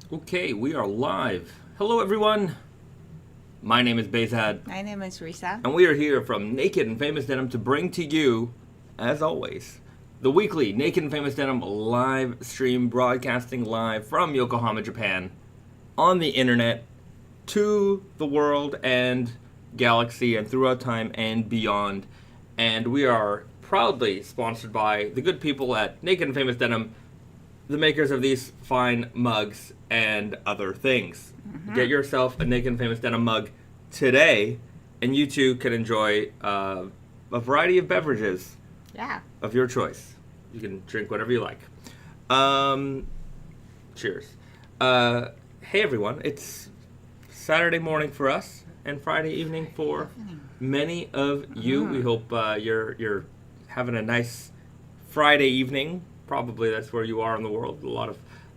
Okay, we are live. Hello, everyone. My name is Bezad, My name is Risa. and we are here from Naked and Famous Denim to bring to you, as always, the weekly Naked and Famous Denim live stream broadcasting live from Yokohama, Japan, on the internet to the world and galaxy and throughout time and beyond. And we are proudly sponsored by the good people at Naked and Famous Denim, the makers of these fine mugs and other things. Get yourself a Naked and Famous Denim mug today, and you too can enjoy a variety of beverages Yeah. of your choice. You can drink whatever you like. Cheers. Hey everyone, it's Saturday morning for us and Friday evening for many of you. We hope you're having a nice Friday evening. Probably that's where you are in the world.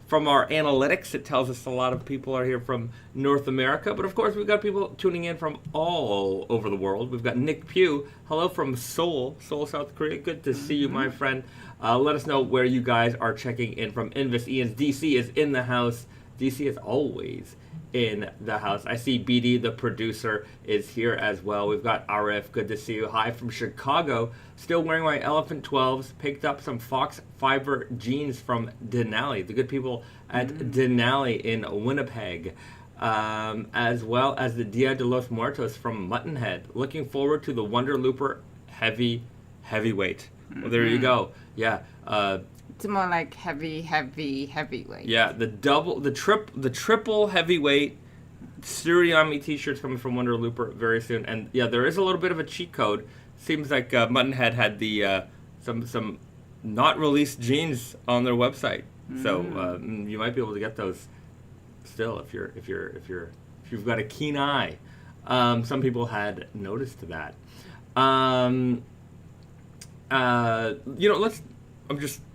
From our analytics, it tells us a lot of people are here from North America. But of course, we've got people tuning in from all over the world. We've got Nick Pugh. Hello from Seoul, South Korea. Good to see you, my friend. Let us know where you guys are checking in from. Invis Ian's DC is in the house. DC is always in the house. I see BD, the producer, is here as well. We've got Arif. Good to see you. Hi from Chicago. Still wearing my Elephant 12s. Picked up some Foxfibre jeans from Denali, the good people at Denali in Winnipeg. As well as the Dia de los Muertos from Muttonhead. Looking forward to the Wonder Looper heavyweight. Well, there you go. Yeah. It's more like heavyweight. Yeah, the triple heavyweight Suryami t-shirts coming from Wonder Looper very soon. And yeah, there is a little bit of a cheat code. Seems like Muttonhead had the some not released jeans on their website, so you might be able to get those still if you've got a keen eye. Some people had noticed that.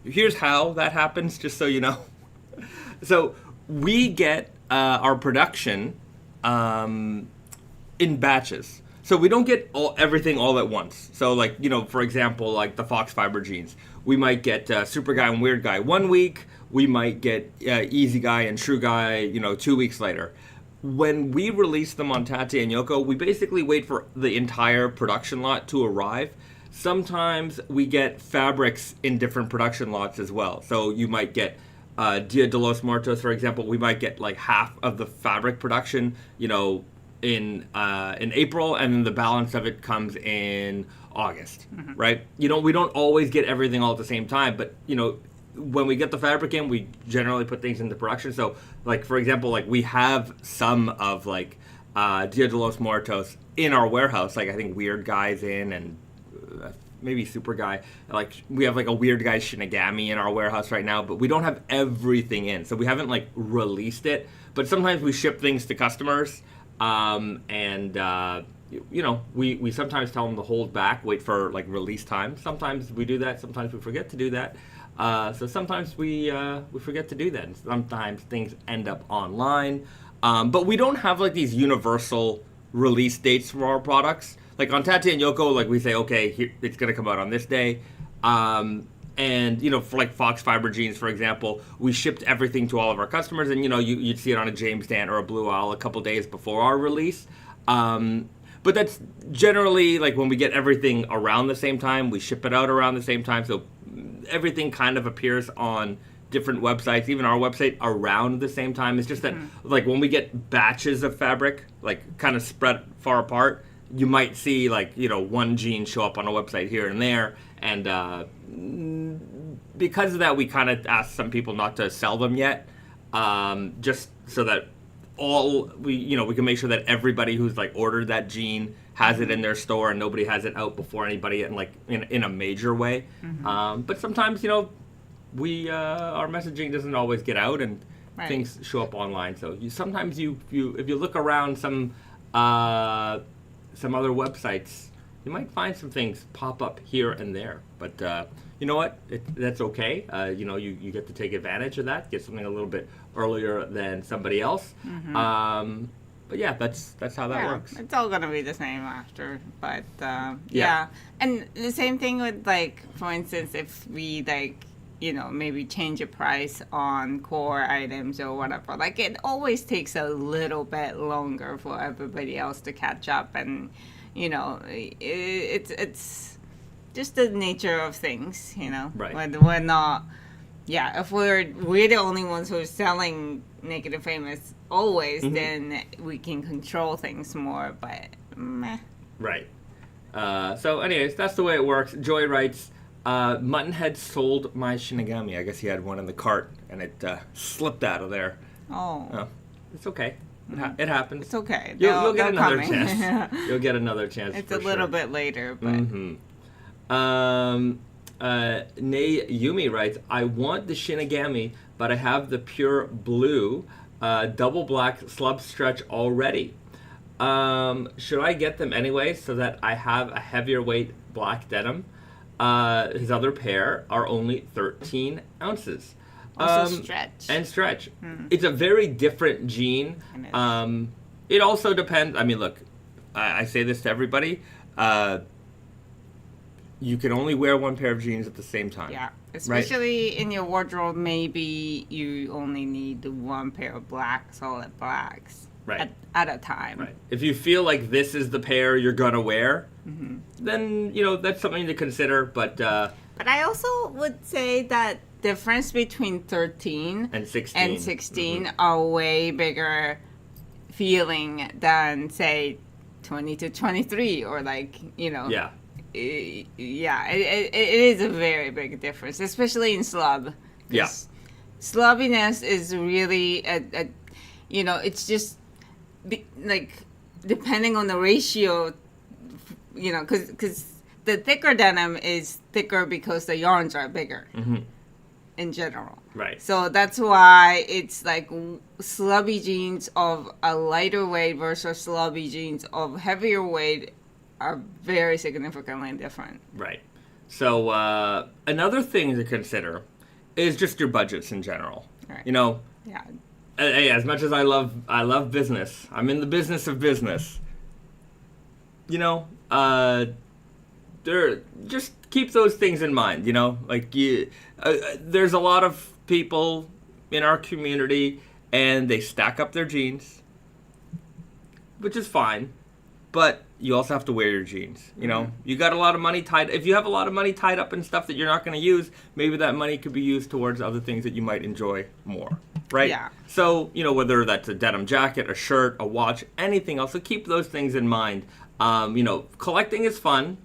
Here's how that happens, just so you know. So we get our production in batches. So we don't get everything all at once. So like, for example, like the Foxfibre jeans, we might get Super Guy and Weird Guy 1 week. We might get Easy Guy and True Guy, 2 weeks later. When we release them on Tate and Yoko, we basically wait for the entire production lot to arrive. Sometimes we get fabrics in different production lots as well. So you might get Dia de los Muertos, for example. We might get like half of the fabric production, in April, and then the balance of it comes in August, right? We don't always get everything all at the same time, but when we get the fabric in, we generally put things into production. So, like for example, like we have some of like Dia de los Muertos in our warehouse. Like I think Weird Guy's in, and maybe Super Guy. Like we have like a Weird Guy Shinigami in our warehouse right now, but we don't have everything in, so we haven't like released it. But sometimes we ship things to customers, we sometimes tell them to hold back, wait for like release time. Sometimes we do that. Sometimes we forget to do that. So sometimes we forget to do that. And sometimes things end up online, but we don't have like these universal release dates for our products. Like on Tate and Yoko, like we say, okay, here, it's going to come out on this day. And, for like Foxfibre jeans, for example, we shipped everything to all of our customers. And, you'd see it on a James Dan or a Blue Owl a couple days before our release. But that's generally like when we get everything around the same time, we ship it out around the same time. So everything kind of appears on different websites, even our website, around the same time. It's just that like when we get batches of fabric, like kind of spread far apart, you might see like, one jean show up on a website here and there. And because of that, we kind of asked some people not to sell them yet, just so that we can make sure that everybody who's like ordered that jean has it in their store and nobody has it out before anybody in a major way. But sometimes, we our messaging doesn't always get out and things show up online. So sometimes if you look around some other websites, you might find some things pop up here and there. But you know what? That's okay. You get to take advantage of that, get something a little bit earlier than somebody else. But yeah, that's how that works. It's all gonna be the same after, but yeah. And the same thing with like, for instance, if we like maybe change a price on core items or whatever. Like, it always takes a little bit longer for everybody else to catch up, and it's just the nature of things. Right. When we're not. Yeah, if we're the only ones who are selling Naked and Famous always, then we can control things more. But meh. Right. So, anyways, that's the way it works. Joy writes, Muttonhead sold my Shinigami. I guess he had one in the cart, and it slipped out of there. Oh. It's okay. It happens. It's okay. You'll get another coming. chance. You'll get another chance. It's for a little sure. bit later, but. Nay Yumi writes, I want the Shinigami, but I have the pure blue double black slub stretch already. Should I get them anyway so that I have a heavier weight black denim? His other pair are only 13 ounces. Also stretch. And stretch. It's a very different jean. It also depends. I mean, look, I say this to everybody. You can only wear one pair of jeans at the same time. Yeah, especially in your wardrobe, maybe you only need one pair of solid blacks at a time. Right. If you feel like this is the pair you're going to wear, then, that's something to consider. But I also would say that difference between 13 and 16, are way bigger feeling than, say, 20 to 23 or Yeah. Yeah, it is a very big difference, especially in slub. Yeah. Slubbiness is really, it's just, depending on the ratio, because the thicker denim is thicker because the yarns are bigger in general. Right. So that's why it's like slubby jeans of a lighter weight versus slubby jeans of heavier weight are very significantly different. Right. So another thing to consider is just your budgets in general. Right. Yeah. Hey, as much as I love business, I'm in the business of business. Just keep those things in mind. There's a lot of people in our community, and they stack up their jeans, which is fine, but you also have to wear your jeans. You got a lot of money tied. If you have a lot of money tied up in stuff that you're not going to use, maybe that money could be used towards other things that you might enjoy more, right? Yeah. So, whether that's a denim jacket, a shirt, a watch, anything else, so keep those things in mind. Collecting is fun,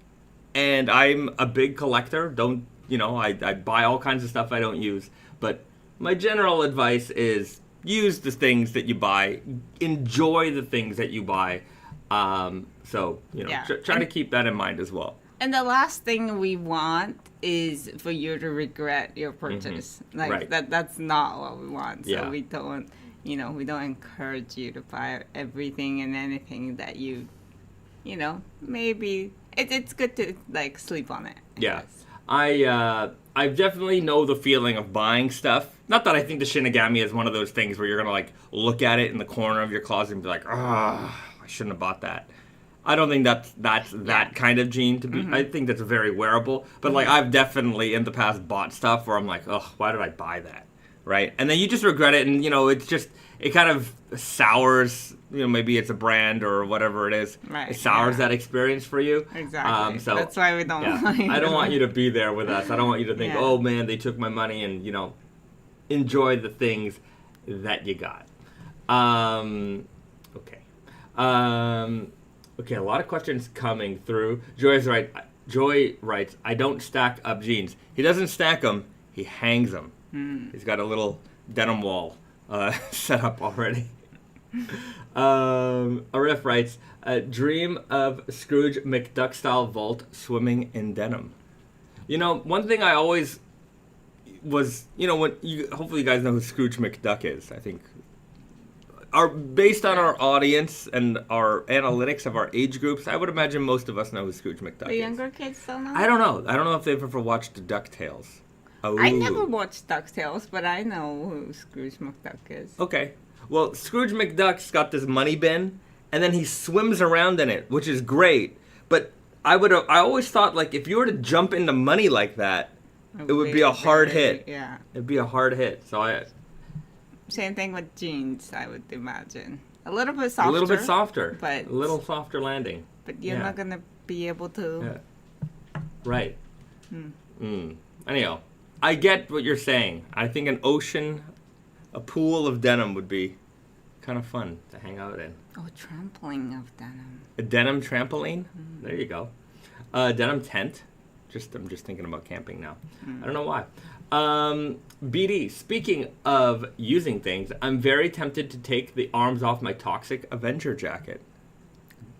and I'm a big collector. I buy all kinds of stuff I don't use, but my general advice is use the things that you buy, enjoy the things that you buy. Try to keep that in mind as well. And the last thing we want is for you to regret your purchase. Right. That's not what we want. So Yeah. we don't, we don't encourage you to buy everything and anything that you, maybe it's good to sleep on it. I guess. I definitely know the feeling of buying stuff. Not that I think the Shinigami is one of those things where you're gonna look at it in the corner of your closet and be like, I shouldn't have bought that. I don't think that's that kind of jean to be. I think that's very wearable. But I've definitely in the past bought stuff where I'm like, why did I buy that? Right? And then you just regret it, and it kind of sours. Maybe it's a brand or whatever it is. Right. It sours that experience for you. Exactly. So that's why we don't. I don't want you to be there with us. I don't want you to think, oh man, they took my money, and enjoy the things that you got. Okay. Okay, a lot of questions coming through. Joy writes, I don't stack up jeans. He doesn't stack them, he hangs them. He's got a little denim wall set up already. Arif writes, dream of Scrooge McDuck style vault swimming in denim. One thing I always was, hopefully you guys know who Scrooge McDuck is, I think. Based on our audience and our analytics of our age groups, I would imagine most of us know who Scrooge McDuck is. The younger kids don't know? I don't know. I don't know if they've ever watched DuckTales. Oh. I never watched DuckTales, but I know who Scrooge McDuck is. Okay. Well, Scrooge McDuck's got this money bin, and then he swims around in it, which is great. But I always thought, if you were to jump into money like that, it would be a hard hit. Yeah. It'd be a hard hit. So Same thing with jeans, I would imagine. A little bit softer. A little bit softer. But a little softer landing. But you're not gonna be able to. Yeah. Right. Anyhow, I get what you're saying. I think an ocean, a pool of denim would be kind of fun to hang out in. Oh, trampling of denim. A denim trampoline? There you go. Denim tent. I'm just thinking about camping now. I don't know why. BD, speaking of using things, I'm very tempted to take the arms off my Toxic Avenger jacket.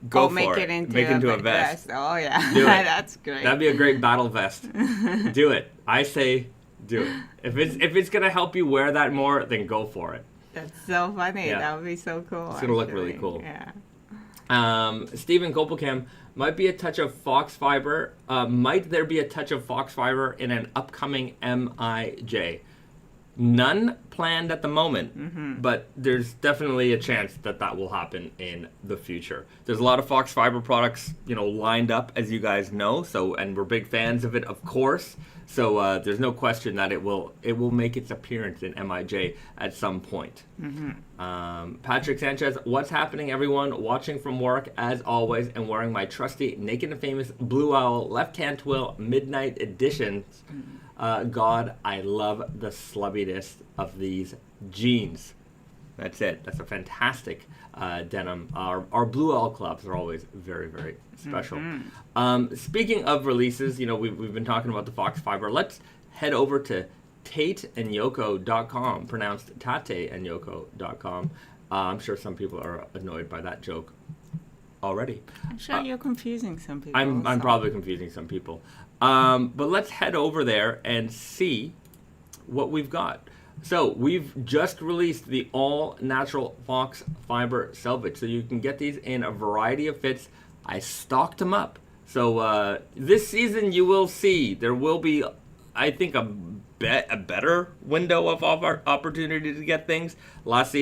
Go for make it. Into Make it into a vest. Oh, yeah. Do it. That's great. That'd be a great battle vest. Do it. I say do it. If it's going to help you wear that more, then go for it. That's so funny. Yeah. That would be so cool. It's going to look really cool. Yeah. Stephen Kopelcam, might be a touch of Foxfibre. Might there be a touch of Foxfibre in an upcoming MIJ? None planned at the moment, but there's definitely a chance that will happen in the future. There's a lot of Foxfibre products, lined up, as you guys know. So, and we're big fans of it, of course. So there's no question that it will make its appearance in MIJ at some point. Patrick Sanchez, what's happening, everyone? Watching from work as always, and wearing my trusty Naked and Famous Blue Owl left-hand twill midnight editions. God, I love the slubbiness of these jeans. That's it. That's a fantastic denim. Our Blue Owl collabs are always very, very special. Speaking of releases, we've been talking about the Foxfibre. Let's head over to tateandyoko.com, pronounced tateandyoko.com. I'm sure some people are annoyed by that joke already. I'm sure you're confusing some people. I'm probably confusing some people. But let's head over there and see what we've got. So we've just released the All Natural Foxfibre Selvedge. So you can get these in a variety of fits. I stocked them up. So this season you will see there will be, I think, a better window of opportunity to get things. Last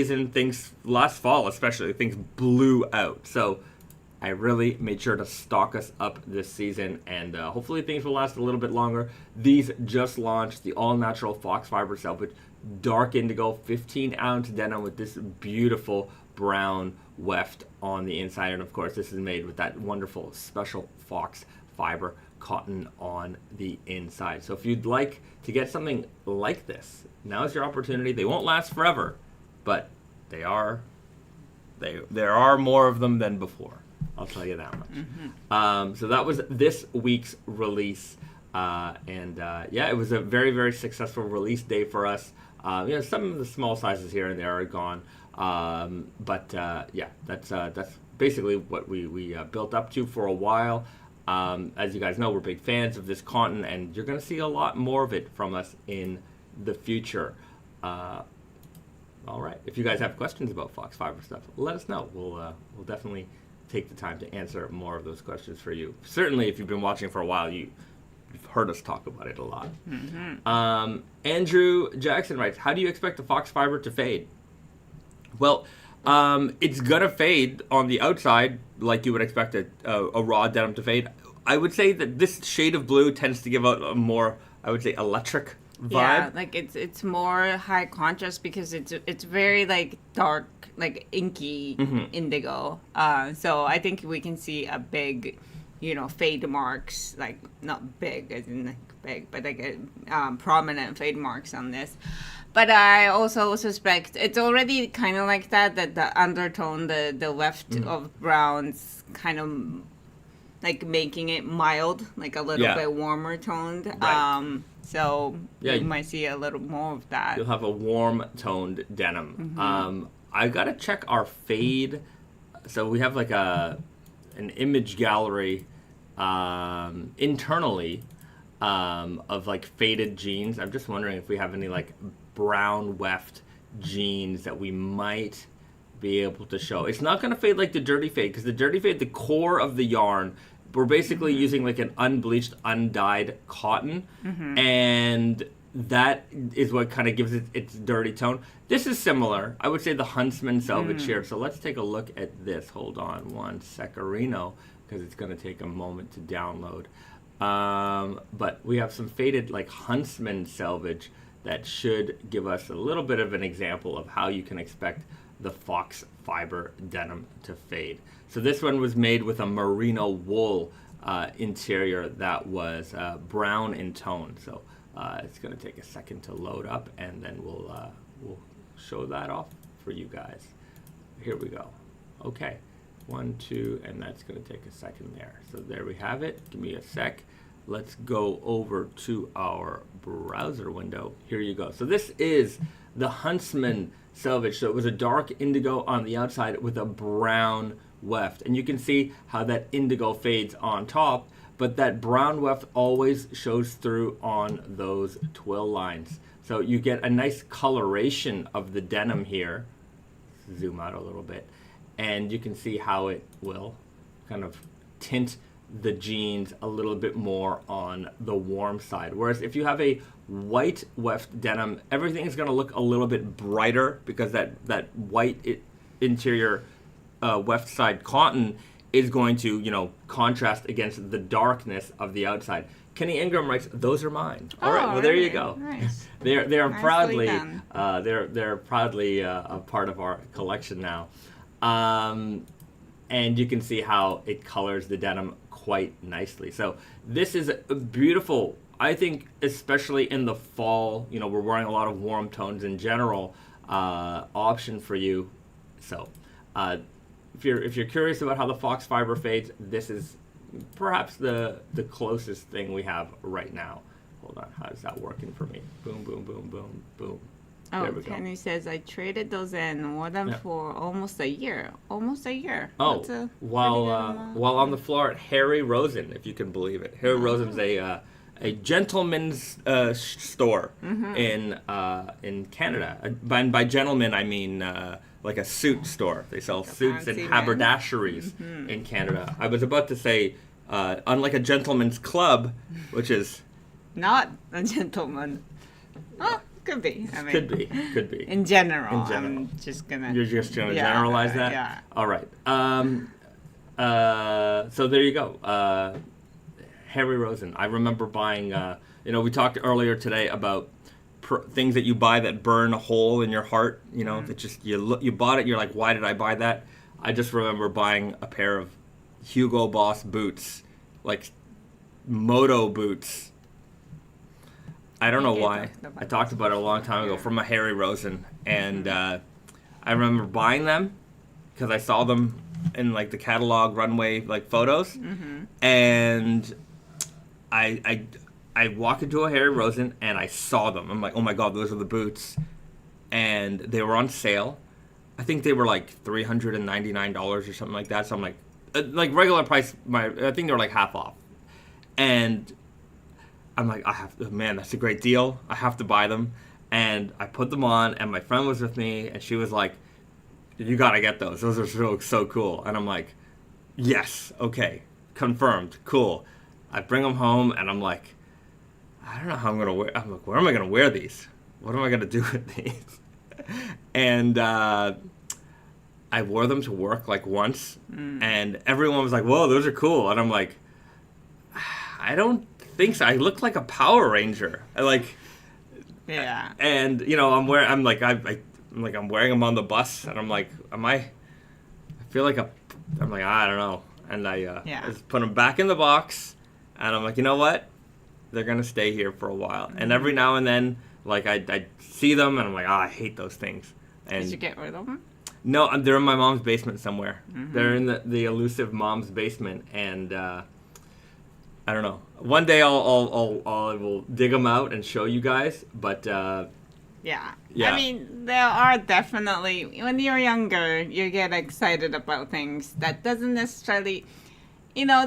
fall especially, things blew out. So I really made sure to stock us up this season, and hopefully things will last a little bit longer. These just launched, the All Natural Foxfibre Selvedge, dark indigo, 15-ounce denim with this beautiful brown weft on the inside. And of course, this is made with that wonderful special fox fiber cotton on the inside. So if you'd like to get something like this, now's your opportunity. They won't last forever, but there are more of them than before. I'll tell you that much. So that was this week's release. It was a very, very successful release day for us. Some of the small sizes here and there are gone. That's basically what we built up to for a while. As you guys know, we're big fans of this cotton, and you're going to see a lot more of it from us in the future. All right. If you guys have questions about Foxfibre stuff, let us know. We'll definitely take the time to answer more of those questions for you. Certainly, if you've been watching for a while, you've heard us talk about it a lot. Andrew Jackson writes, how do you expect the Foxfibre to fade? Well, it's going to fade on the outside like you would expect a raw denim to fade. I would say that this shade of blue tends to give out a more, I would say, electric vibe. Yeah, like it's more high contrast because it's very like dark, like inky indigo. So I think we can see a big, fade marks, like not big as in like big, but like prominent fade marks on this. But I also suspect it's already kind of like that the undertone, the weft of browns kind of like making it mild, like a little bit warmer toned. Right. So you might see a little more of that. You'll have a warm toned denim. I gotta check our fade. So we have like an image gallery internally of like faded jeans. I'm just wondering if we have any like brown weft jeans that we might be able to show. It's not going to fade like the dirty fade, because the dirty fade, the core of the yarn, we're basically using like an unbleached, undyed cotton, and that is what kind of gives it its dirty tone. This is similar. I would say the Huntsman Selvedge here. So let's take a look at this. Hold on one secarino, because it's going to take a moment to download. But we have some faded like Huntsman selvage that should give us a little bit of an example of how you can expect the fox fiber denim to fade. So this one was made with a merino wool interior that was brown in tone. So it's going to take a second to load up, and then we'll show that off for you guys. Here we go. Okay, 1, 2, and that's going to take a second there. So there we have it. Give me a sec. Let's go over to our browser window. Here you go. So this is the Huntsman selvage. So it was a dark indigo on the outside with a brown weft. And you can see how that indigo fades on top, but that brown weft always shows through on those twill lines. So you get a nice coloration of the denim here. Zoom out a little bit. And you can see how it will kind of tint the jeans a little bit more on the warm side. Whereas if you have a white weft denim, everything is going to look a little bit brighter because that white interior weft side cotton is going to, you know, contrast against the darkness of the outside. Kenny Ingram writes, "Those are mine." All right, well there you go. Nice. They're Nicely proudly done. they're proudly a part of our collection now. And you can see how it colors the denim quite nicely. So this is a beautiful, I think, especially in the fall, you know, we're wearing a lot of warm tones in general, option for you. So if you're curious about how the fox fiber fades, this is perhaps the closest thing we have right now. Hold on, how's that working for me? Boom, boom, boom, boom, boom. Oh, There we go. Kenny says I traded those in more than for almost a year. Almost a year. Oh, That's a while pretty good amount. while on the floor at Harry Rosen, if you can believe it. Harry Rosen's a gentleman's store in Canada. And by gentleman, I mean like a suit store. They sell suits and fancy haberdasheries in Canada. I was about to say, unlike a gentleman's club, which is Not a gentleman. Oh, could be. I mean, could be. In general. In general. I'm just gonna. You're just going to Yeah, generalize that? yeah. All right. So there you go. Harry Rosen. I remember buying, you know, we talked earlier today about things that you buy that burn a hole in your heart, you know, that just, you bought it, you're like, why did I buy that? I just remember buying a pair of Hugo Boss boots, like moto boots. I don't know why. I talked about it a long time ago from a Harry Rosen, and I remember buying them because I saw them in like the catalog runway like photos, and I walked into a Harry Rosen and I saw them. I'm like, oh my god, those are the boots, and they were on sale. I think they were like $399 or something like that. So I'm like regular price. I think they were like half off, and I'm like, man, that's a great deal. I have to buy them. And I put them on, and my friend was with me, and she was like, you got to get those. Those are so cool. And I'm like, yes, okay, confirmed, cool. I bring them home, and I'm like, I don't know how I'm going to wear. I'm like, where am I going to wear these? What am I going to do with these? And I wore them to work like once, and everyone was like, whoa, those are cool. And I'm like, I don't think so. I look like a Power Ranger. Yeah. And you know, I'm wearing them on the bus, and I'm like, I feel like I'm like, I don't know. And I just put them back in the box, and I'm like, you know what? They're gonna stay here for a while. And every now and then, like I see them, and I'm like, I hate those things. And Did you get rid of them? no, they're in my mom's basement somewhere. They're in the elusive mom's basement, and I don't know. One day I will dig them out and show you guys, but Yeah. Yeah. I mean, there are definitely, when you're younger, you get excited about things. That doesn't necessarily, you know,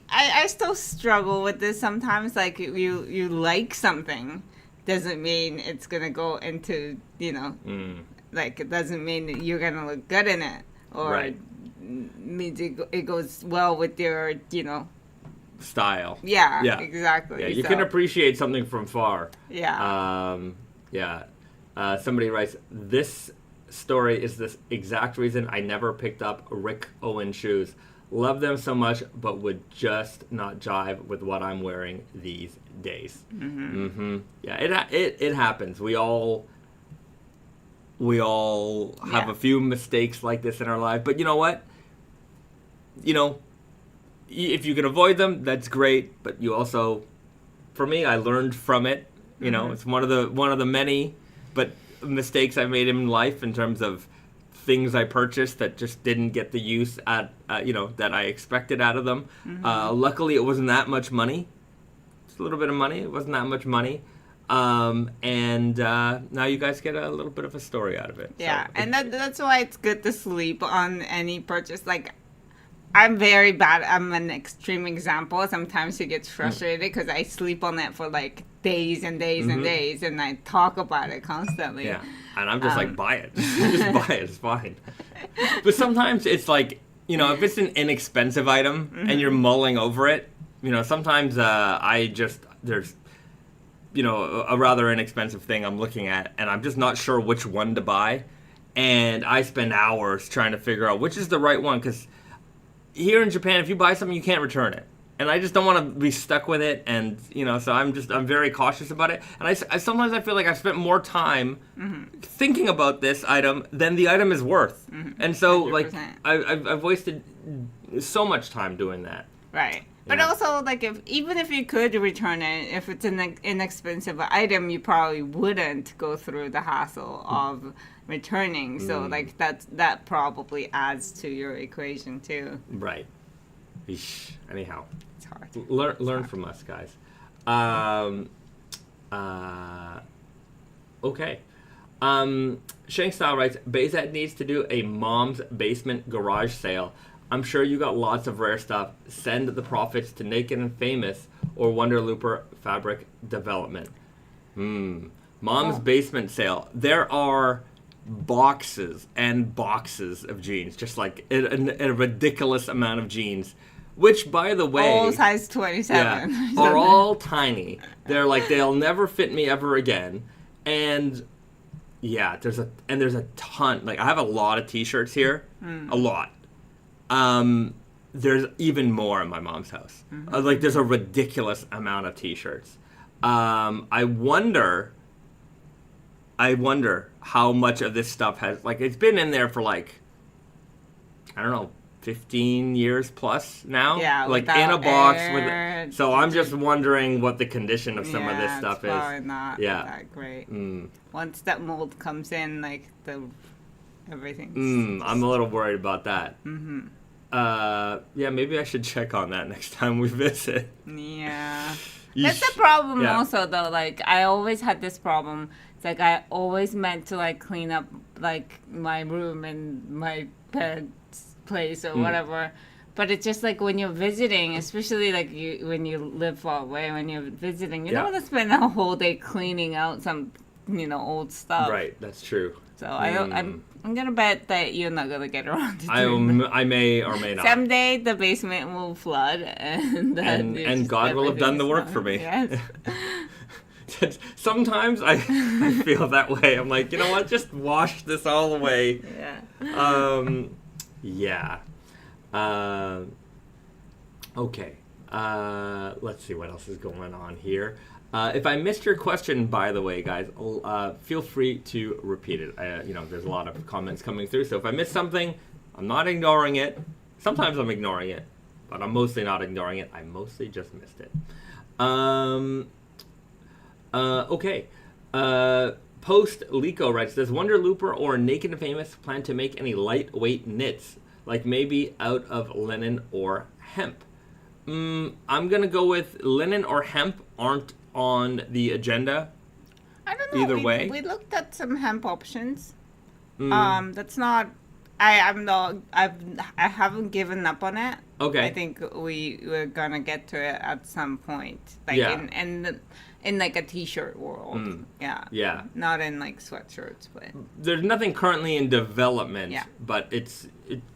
I still struggle with this sometimes. Like, you like something doesn't mean it's going to go into, you know, like, it doesn't mean that you're going to look good in it. Or Right. means it goes well with your, you know, style. yeah. Exactly. Yeah, you So, can appreciate something from far. Yeah. Somebody writes, this story is the exact reason I never picked up Rick Owen shoes. Love them so much, but would just not jive with what I'm wearing these days. Yeah, it happens. We all have a few mistakes like this in our life, but you know what? You know, if you can avoid them, that's great. But you also, for me, I learned from it. You know, it's one of the many, but mistakes I made in life in terms of things I purchased that just didn't get the use that I expected out of them. Luckily, it wasn't that much money. It's a little bit of money. It wasn't that much money. And now you guys get a little bit of a story out of it. Yeah, So, and that's why it's good to sleep on any purchase. Like, I'm very bad. I'm an extreme example. Sometimes it gets frustrated because I sleep on it for like days and days and days, and I talk about it constantly. yeah, and I'm just like, buy it. Just buy it. It's fine. But sometimes it's like, you know, if it's an inexpensive item and you're mulling over it, you know, sometimes there's, you know, a rather inexpensive thing I'm looking at, and I'm just not sure which one to buy. And I spend hours trying to figure out which is the right one, because here in Japan, if you buy something, you can't return it. And I just don't want to be stuck with it, and, you know, so I'm very cautious about it. And I sometimes I feel like I've spent more time thinking about this item than the item is worth. And so, 100%. like, I've wasted so much time doing that. Right. But Yeah. also, like, even if you could return it, if it's an inexpensive item, you probably wouldn't go through the hassle of returning. So, like, that probably adds to your equation, too. Right. Eesh. Anyhow. It's hard. Learn from us, guys. Okay. Shank Style writes, Bayzat needs to do a mom's basement garage sale. I'm sure you got lots of rare stuff. Send the profits to Naked and Famous or Wonder Looper Fabric Development. Mom's basement sale. There are boxes and boxes of jeans, just like a ridiculous amount of jeans. Which, by the way, All size 27. yeah, are all tiny. They're like, they'll never fit me ever again. And yeah, there's a ton. Like, I have a lot of t-shirts here, a lot. There's even more in my mom's house. Like, there's a ridiculous amount of t-shirts. I wonder how much of this stuff has, like, it's been in there for, like, I don't know, 15 years plus now. Yeah, like in a box air, with. So I'm just wondering what the condition of some of this stuff it's is. probably not that great. Once that mold comes in, like, everything's. I'm a little worried about that. Yeah, maybe I should check on that next time we visit. Yeah. That's the problem also, though. Like, I always had this problem. It's like I always meant to, like, clean up, like, my room and my parents' place or whatever. But it's just like when you're visiting, especially like when you live far away, when you're visiting, you don't want to spend a whole day cleaning out some, old stuff. Right, that's true. So I'm gonna bet that you're not gonna get around to doing that. I may or may not. Someday the basement will flood, and God will have done the work for me. Yes. Sometimes I feel that way. I'm like, you know what? Just wash this all away. Yeah. Yeah. Okay. Let's see what else is going on here. If I missed your question, by the way, guys, feel free to repeat it. There's a lot of comments coming through, so if I missed something, I'm not ignoring it. Sometimes I'm ignoring it, but I'm mostly not ignoring it. I mostly just missed it. Okay. Post Lico writes, does Wonder Looper or Naked and Famous plan to make any lightweight knits, like maybe out of linen or hemp? I'm going to go with linen or hemp aren't on the agenda. I don't know. Either way. We looked at some hemp options. That's not... I haven't given up on it. Okay. I think we're gonna get to it at some point. Like Yeah. in like a t-shirt world. Yeah. Yeah. Not in like sweatshirts, but There's nothing currently in development, Yeah. but it's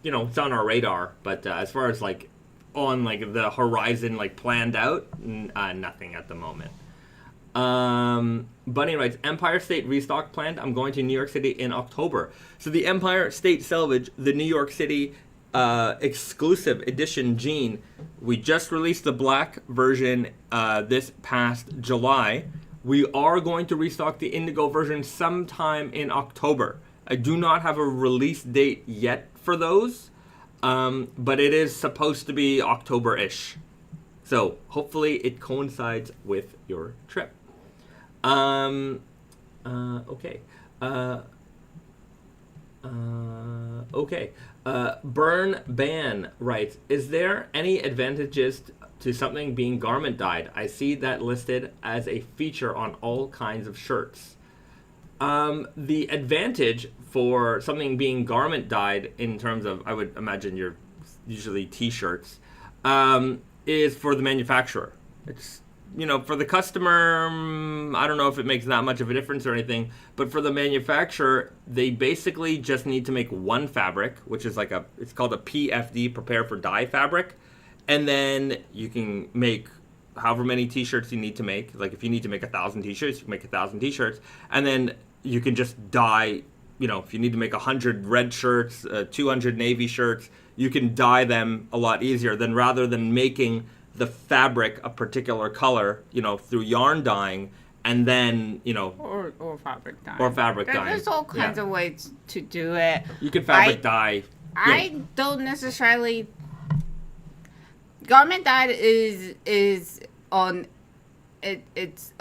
on our radar. But as far as like on like the horizon, like planned out, nothing at the moment. Bunny writes, Empire State restock planned. I'm going to New York City in October. So the Empire State Selvedge, the New York City exclusive edition jean. We just released the black version this past July. We are going to restock the indigo version sometime in October. I do not have a release date yet for those, but it is supposed to be October-ish. So hopefully it coincides with your trip. Okay. Burn Ban writes, is there any advantages to something being garment dyed? I see that listed as a feature on all kinds of shirts. The advantage for something being garment dyed in terms of, I would imagine you're usually t-shirts, is for the manufacturer. It's, for the customer, I don't know if it makes that much of a difference or anything, but for the manufacturer, they basically just need to make one fabric, which is it's called a PFD, prepare for dye fabric, and then you can make however many t-shirts you need to make. Like if you need to make 1,000 t-shirts, you can make 1,000 t-shirts, and then you can just dye, if you need to make 100 red shirts, 200 navy shirts, you can dye them a lot easier than rather than making the fabric a particular color, through yarn dyeing, and then, or fabric dyeing. Or fabric dyeing. There's all kinds of ways to do it. You can fabric dye. I don't necessarily. Garment dye is on its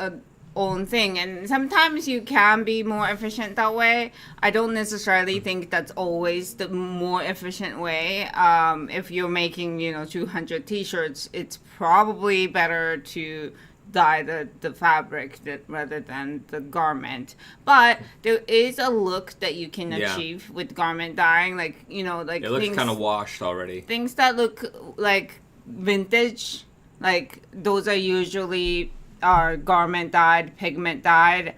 own thing, and sometimes you can be more efficient that way. I don't necessarily think that's always the more efficient way. If you're making 200 t-shirts, it's probably better to dye the fabric rather than the garment. But there is a look that you can achieve with garment dyeing, it looks kind of washed already. Things that look like vintage, like those are usually are garment dyed, pigment dyed.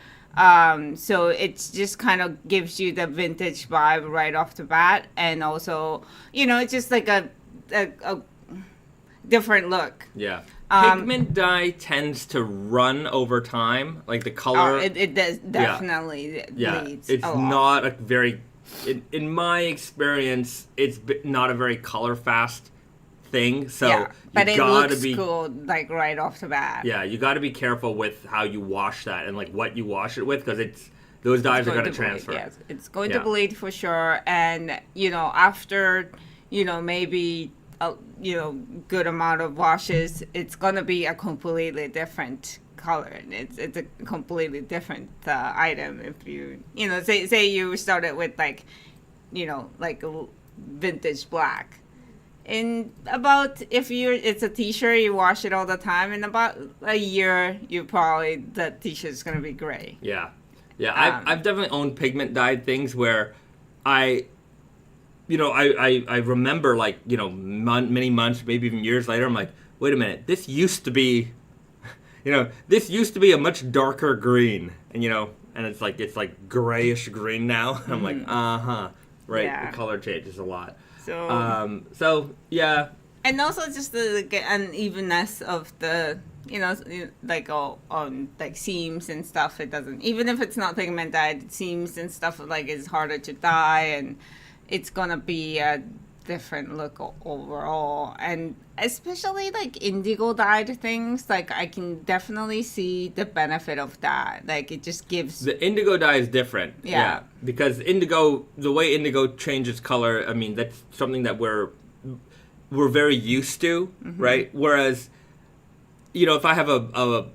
So it's just kind of gives you the vintage vibe right off the bat, and also it's just like a different look. Yeah. Pigment dye tends to run over time, like the color. It does definitely bleeds. It's not a very, in my experience, it's not a very color fast thing. So but it looks cool, like right off the bat. Yeah, you got to be careful with how you wash that and like what you wash it with, because those dyes are going to transfer. Yes, it's going to bleed for sure, and after maybe a good amount of washes, it's going to be a completely different color. It's a completely different item. If you say you started with like vintage black. In about, it's a t-shirt, you wash it all the time, in about a year, the t-shirt is going to be gray. Yeah. I've definitely owned pigment dyed things where I remember many months, maybe even years later, I'm like, wait a minute, this used to be a much darker green, and it's like grayish green now. And I'm like, right, yeah. The color changes a lot. So yeah, and also just the unevenness of the on seams and stuff. It doesn't, even if it's not pigment dyed, seams and stuff is harder to dye, and it's gonna be a different look overall. And especially indigo dyed things, I can definitely see the benefit of that. It just gives, the indigo dye is different. Yeah, because the way indigo changes color, I mean, that's something that we're very used to, right? Whereas if I have a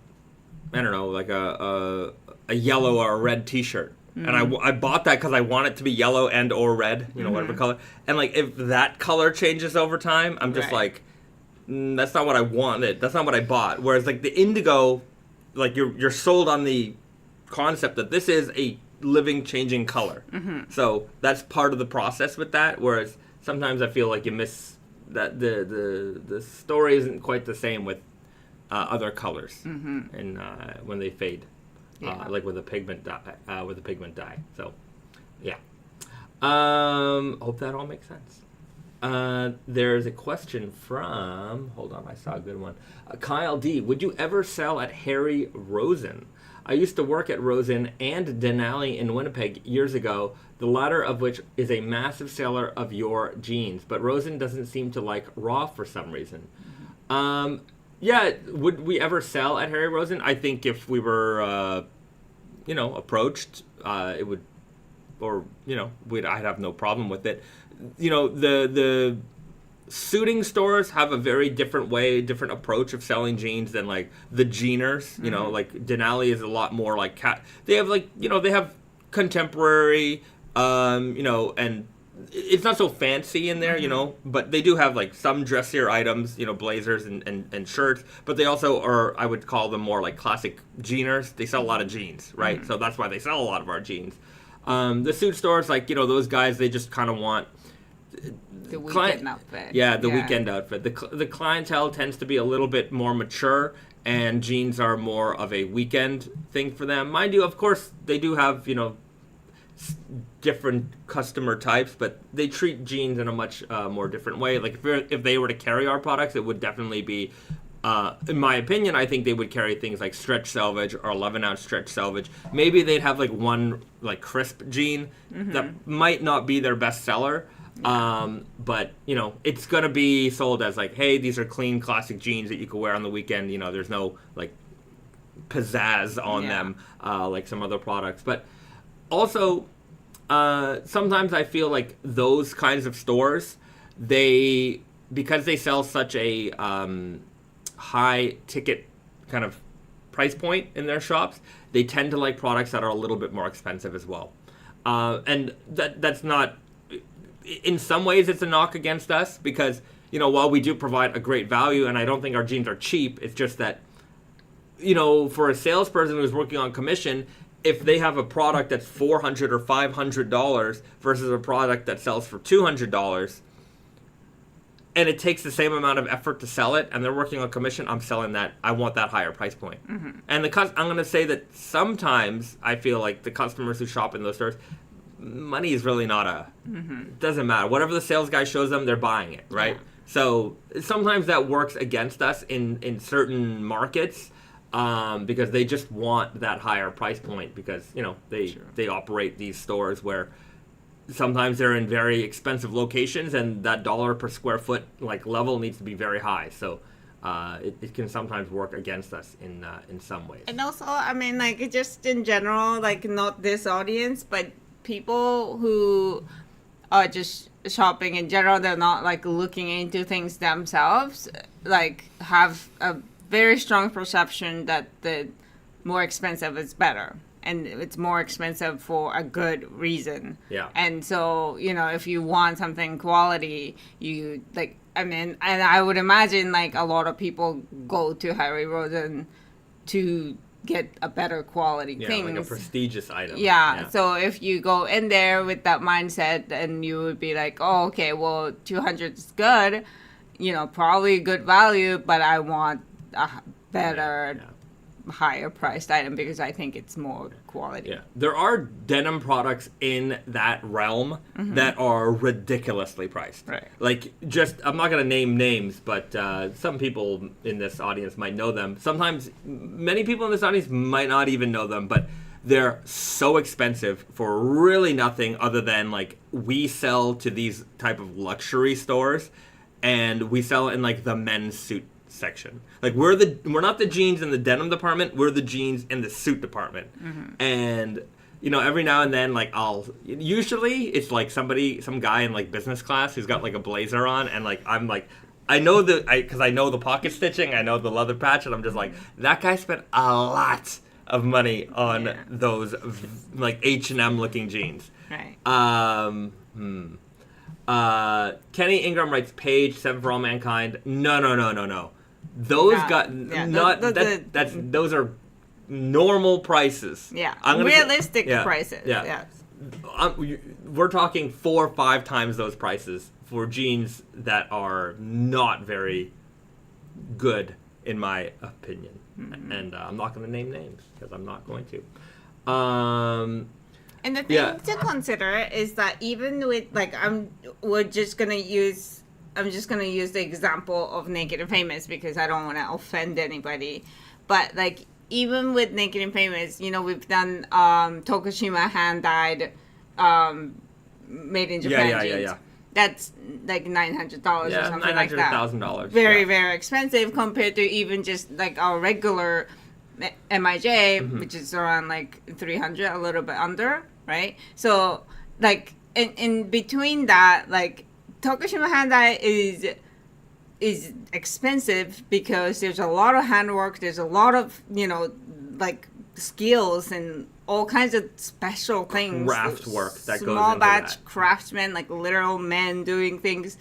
yellow or a red t-shirt, and I bought that because I want it to be yellow and or red, whatever color. And if that color changes over time, I'm just that's not what I wanted. That's not what I bought. Whereas the indigo, you're sold on the concept that this is a living, changing color. So that's part of the process with that. Whereas sometimes I feel like you miss that the story isn't quite the same with other colors, and when they fade. With a pigment dye. So, yeah. Hope that all makes sense. There's a question from, hold on, I saw a good one. Kyle D. Would you ever sell at Harry Rosen? I used to work at Rosen and Denali in Winnipeg years ago, the latter of which is a massive seller of your jeans. But Rosen doesn't seem to like raw for some reason. Yeah, would we ever sell at Harry Rosen? I think if we were, approached, it would, or, I'd have no problem with it. The suiting stores have a very different approach of selling jeans than like the jeaners. Like Denali is a lot more like they have they have contemporary, and it's not so fancy in there, but they do have like some dressier items, blazers and shirts, but they also are, I would call them more like classic jeaners. They sell a lot of jeans, right? So that's why they sell a lot of our jeans. The suit stores, like, those guys, they just kind of want the weekend outfit. Yeah, the weekend outfit. The clientele tends to be a little bit more mature, and jeans are more of a weekend thing for them. Mind you, of course, they do have, different customer types, but they treat jeans in a much more different way. Like, if they were to carry our products, it would definitely be, in my opinion, I think they would carry things like stretch selvage or 11-ounce stretch selvage. Maybe they'd have like one like crisp jean that might not be their best seller. But it's gonna be sold as like, hey, these are clean classic jeans that you can wear on the weekend. There's no like pizzazz on them like some other products. But also, sometimes I feel like those kinds of stores, because they sell such a high ticket kind of price point in their shops, they tend to like products that are a little bit more expensive as well. And that's not, in some ways it's a knock against us, because while we do provide a great value, and I don't think our jeans are cheap, it's just that for a salesperson who's working on commission, if they have a product that's $400 or $500 versus a product that sells for $200, and it takes the same amount of effort to sell it, and they're working on commission, I'm selling that. I want that higher price point. And I'm going to say that sometimes I feel like the customers who shop in those stores, money is really not it doesn't matter. Whatever the sales guy shows them, they're buying it, right? Yeah. So sometimes that works against us in certain markets, because they just want that higher price point, because they operate these stores where sometimes they're in very expensive locations, and that dollar per square foot like level needs to be very high. So it can sometimes work against us in some ways. And also, I mean, like, just in general, like, not this audience, but people who are just shopping in general, they're not like looking into things themselves, like, have a very strong perception that the more expensive is better, and it's more expensive for a good reason. Yeah. And so, if you want something quality, you like, I mean, and I would imagine like a lot of people go to Harry Rosen to get a better quality thing. Like a prestigious item. Yeah. So if you go in there with that mindset, then you would be like, oh, okay, well, 200 is good, probably good value, but I want a better, higher priced item because I think it's more quality. Yeah. There are denim products in that realm that are ridiculously priced. Right. Like, I'm not going to name names, but some people in this audience might know them. Sometimes many people in this audience might not even know them, but they're so expensive for really nothing other than like we sell to these type of luxury stores, and we sell in like the men's suit section. Like, we're not the jeans in the denim department, we're the jeans in the suit department. And every now and then, like, usually it's like some guy in like business class who's got like a blazer on, and like I'm like, because I know the pocket stitching, I know the leather patch, and I'm just like, that guy spent a lot of money on those like H&M looking jeans. Right. Kenny Ingram writes, page 7 for All Mankind. No. Those those are normal prices. Yeah. Realistic prices. Yeah. We're talking 4 or 5 times those prices for jeans that are not very good, in my opinion. And I'm not going to name names because I'm not going to. And the thing to consider is that even with like I'm just gonna use the example of Naked and Famous because I don't want to offend anybody, but like even with Naked and Famous, you know, we've done Tokushima hand-dyed made in Japan jeans. Yeah. That's like $900 or something like that. $900,000. Very, very expensive compared to even just like our regular MIJ, which is around like 300, a little bit under, right? So like in between that, like Tokushima hand-dye is expensive because there's a lot of handwork, there's a lot of, you know, like skills and all kinds of special things. Craft work that goes small into batch that. craftsmen, like literal men doing things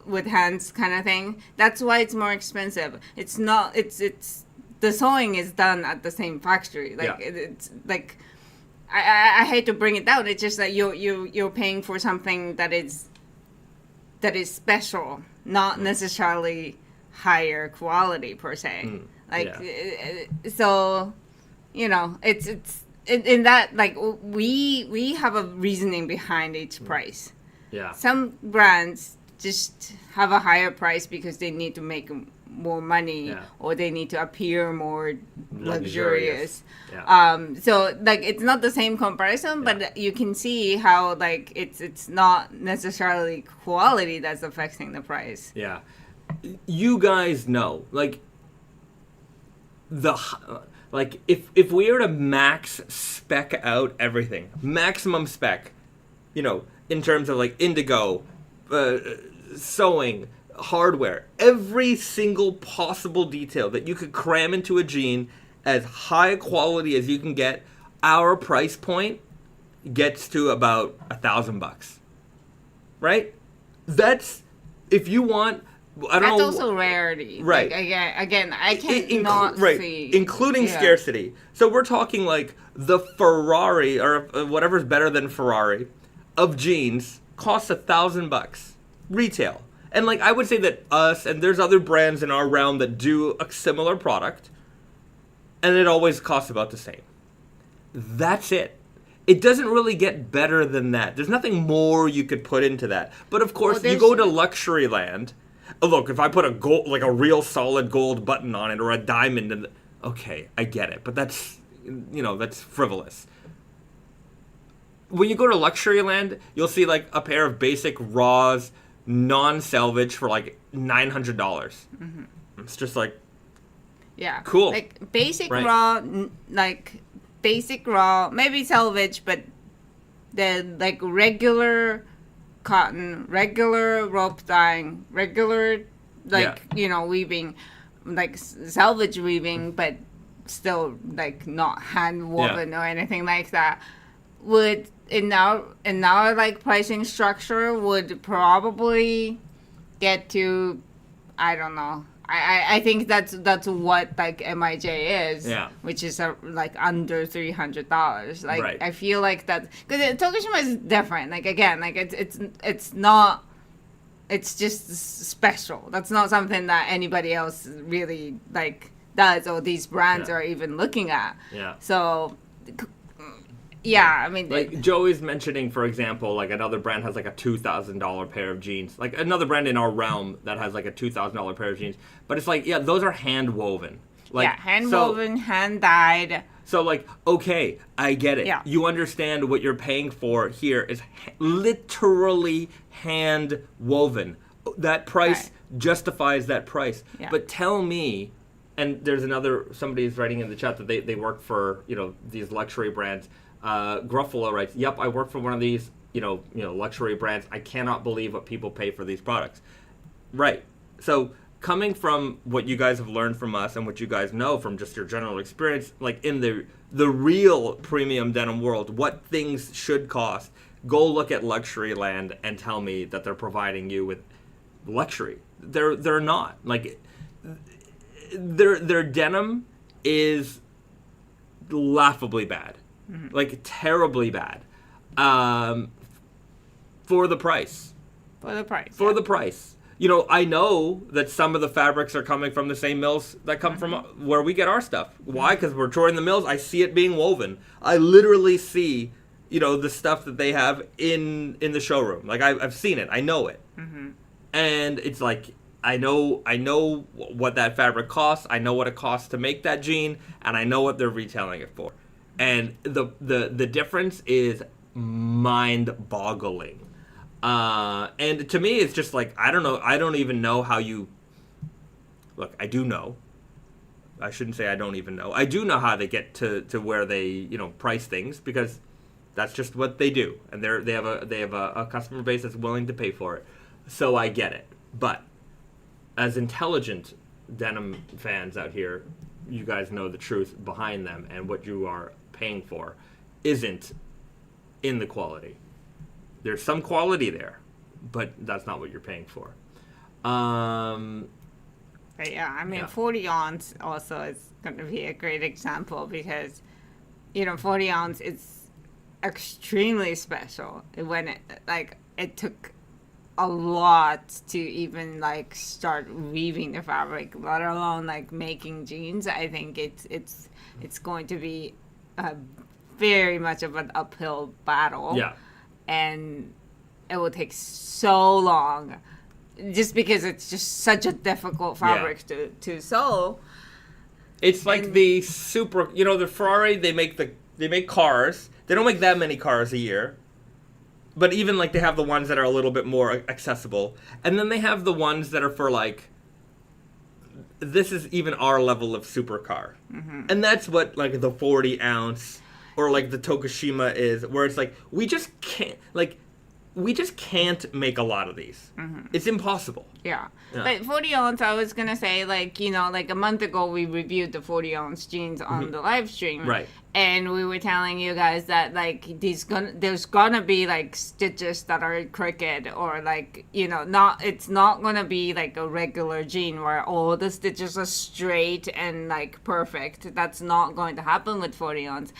with hands kind of thing. That's why it's more expensive. It's not, it's the sewing is done at the same factory. Like it's like I hate to bring it down. It's just that you're paying for something that is special, not necessarily higher quality per se. So, you know, it's in that, like, we have a reasoning behind each price. Yeah. Some brands just have a higher price because they need to make more money or they need to appear more luxurious. So like it's not the same comparison, but you can see how like it's not necessarily quality that's affecting the price. Yeah. You guys know, like if we were to max spec out everything, maximum spec, you know, in terms of like indigo, sewing, hardware, every single possible detail that you could cram into a jean as high quality as you can get, our price point gets to about $1,000, right? That's, if you want, I don't know. That's also rarity. Right. Like, again, I can't not see. Including scarcity. So we're talking like the Ferrari or whatever's better than Ferrari of jeans costs $1,000 retail. And like I would say that us and there's other brands in our realm that do a similar product, and it always costs about the same. That's it. It doesn't really get better than that. There's nothing more you could put into that. But of course, you go to luxury land. Look, if I put a gold, like a real solid gold button on it or a diamond, and okay, I get it. But that's, you know, that's frivolous. When you go to luxury land, you'll see like a pair of basic raws, non-selvage for like $900. It's just like, cool. Like basic raw, like basic raw, maybe selvage, but the like regular cotton, regular rope dyeing, regular like you know weaving, like selvage weaving, but still like not hand woven or anything like that, would in our like pricing structure would probably get to, I don't know. I think that's what like MIJ is, which is like under $300. Like I feel like that because Tokushima is different. Like again, like it's not. It's just special. That's not something that anybody else really like does, or these brands are even looking at. So. I mean, like Joey's mentioning, for example, like another brand has like a $2,000 pair of jeans. Like another brand in our realm that has like a $2,000 pair of jeans. But it's like, those are hand woven. Like, hand woven, hand dyed. So like, okay, I get it. You understand what you're paying for here is literally hand woven. That price justifies that price. But tell me, and there's somebody's writing in the chat that they work for, you know, these luxury brands. Gruffalo writes, "Yep, I work for one of these, you know, luxury brands. I cannot believe what people pay for these products." Right. So coming from what you guys have learned from us and what you guys know from just your general experience, like in the real premium denim world, what things should cost. Go look at luxury land and tell me that they're providing you with luxury. They're not. Like their denim is laughably bad. Like terribly bad, for the price. For the price. You know, I know that some of the fabrics are coming from the same mills that come from where we get our stuff. Why? Because we're touring the mills. I see it being woven. I literally see, you know, the stuff that they have in the showroom. Like I've seen it. I know it. And it's like, I know what that fabric costs. I know what it costs to make that jean, and I know what they're retailing it for. And the difference is mind-boggling. And to me, it's just like, I don't know. I don't even know how you... Look, I do know. I shouldn't say I don't even know. I do know how they get to where they, price things, because that's just what they do. And they have a customer base that's willing to pay for it. So I get it. But as intelligent denim fans out here, you guys know the truth behind them, and what you are paying for isn't in the quality. There's some quality there, but that's not what you're paying for. But yeah, I mean, 40 ounce also is going to be a great example, because 40 ounce is extremely special. When it took a lot to even start weaving the fabric, let alone making jeans. I think it's going to be very much of an uphill battle. Yeah. And it will take so long, just because it's just such a difficult fabric to sew. It's like the super, the Ferrari, they make cars. They don't make that many cars a year. But even they have the ones that are a little bit more accessible. And then they have the ones that are for this is even our level of supercar. Mm-hmm. And that's what the 40 ounce or the Tokushima is, where it's we just can't make a lot of these. Mm-hmm. It's impossible. Yeah. But 40 ounce, I was going to say, a month ago we reviewed the 40 ounce jeans on the live stream. Right. And we were telling you guys that, there's going to be, stitches that are crooked, or, it's not going to be, a regular jean where all the stitches are straight and, perfect. That's not going to happen with 40 ounce.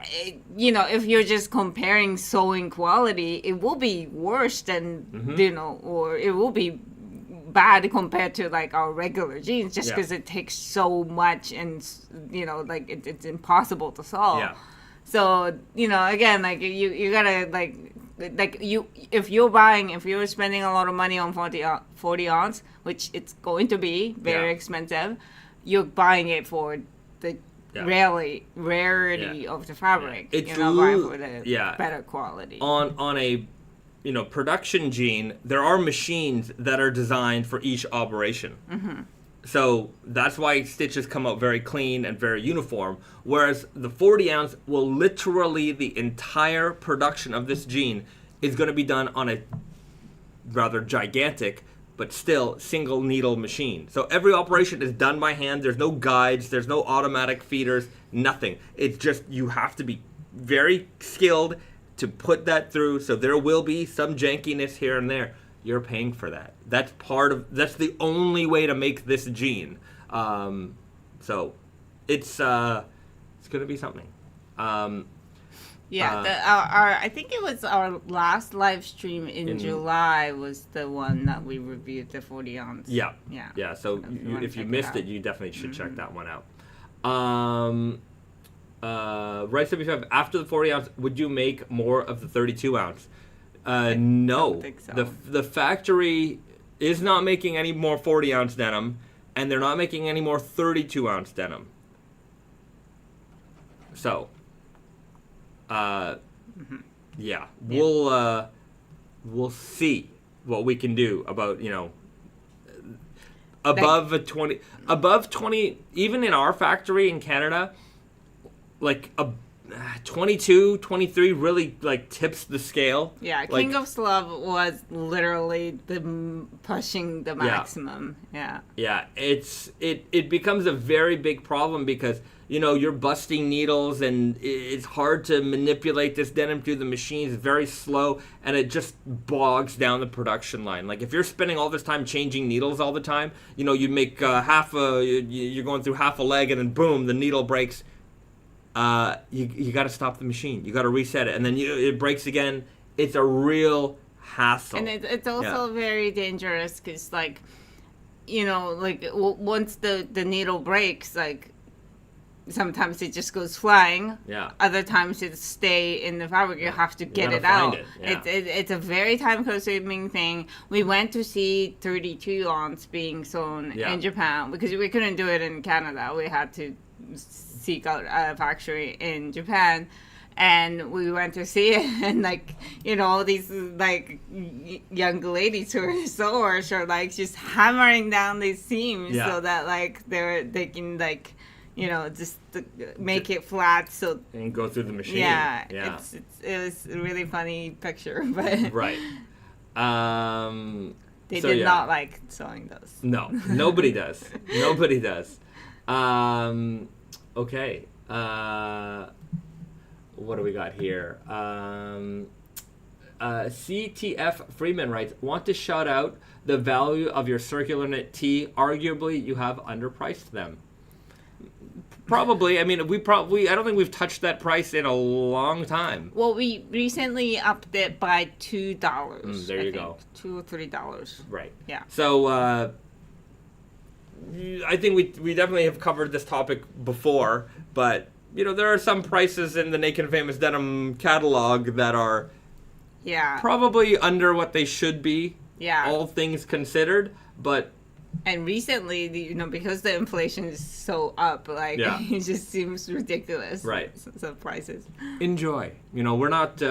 If you're just comparing sewing quality, it will be worse than, or it will be bad compared to our regular jeans, just because it takes so much, and it's impossible to sew. Yeah. So again, you gotta if you're spending a lot of money on 40 ounce, which it's going to be very expensive, you're buying it for the rarity of the fabric. It's you're not buying for the better quality. On a production jean, there are machines that are designed for each operation. Mm-hmm. So that's why stitches come out very clean and very uniform. Whereas the 40 ounce will literally, the entire production of this jean is going to be done on a rather gigantic but still single needle machine. So every operation is done by hand. There's no guides, there's no automatic feeders, nothing. It's just, you have to be very skilled to put that through. So there will be some jankiness here and there. You're paying for that. That's the only way to make this jean. So it's gonna be something. I think it was our last live stream in July was the one that we reviewed, the 40 ounce. Yeah. So if you missed it, you definitely should check that one out. Right 75, after the 40 ounce, would you make more of the 32 ounce? No. Don't think so. The factory is not making any more 40 ounce denim, and they're not making any more 32 ounce denim. So, we'll see what we can do about, above 20, even in our factory in Canada, a 22, 23 really tips the scale. Yeah, King of Slub was literally pushing the maximum. Yeah. It becomes a very big problem, because you're busting needles, and it's hard to manipulate this denim through the machines. It's very slow, and it just bogs down the production line. If you're spending all this time changing needles all the time, you make you're going through half a leg, and then boom, the needle breaks. You got to stop the machine. You got to reset it, and then it breaks again. It's a real hassle. And it's also very dangerous, because once the needle breaks, sometimes it just goes flying. Yeah. Other times it stay in the fabric. You have to get gotta it out. find it. Yeah. It's a very time consuming thing. We went to see 32 ounce being sewn in Japan because we couldn't do it in Canada. We had to seek out a factory in Japan. And we went to see it, and like, you know, all these like young ladies who are sewers are like just hammering down these seams so that like they can like, you know, just make it flat so and go through the machine. Yeah. It was a really funny picture, but right. They did not like sewing those. No, nobody does. Nobody does. Okay. What do we got here? CTF Freeman writes, want to shout out the value of your circular knit tee. Arguably, you have underpriced them. Probably. I mean, I don't think we've touched that price in a long time. Well, we recently upped it by $2. There you go. $2 or $3. Right. Yeah. So, I think we definitely have covered this topic before, but you know, there are some prices in the Naked Famous Denim catalog that are probably under what they should be, all things considered, but... And recently, you know, because the inflation is so up, like, it just seems ridiculous. Right. So prices. Enjoy. You know, we're not, you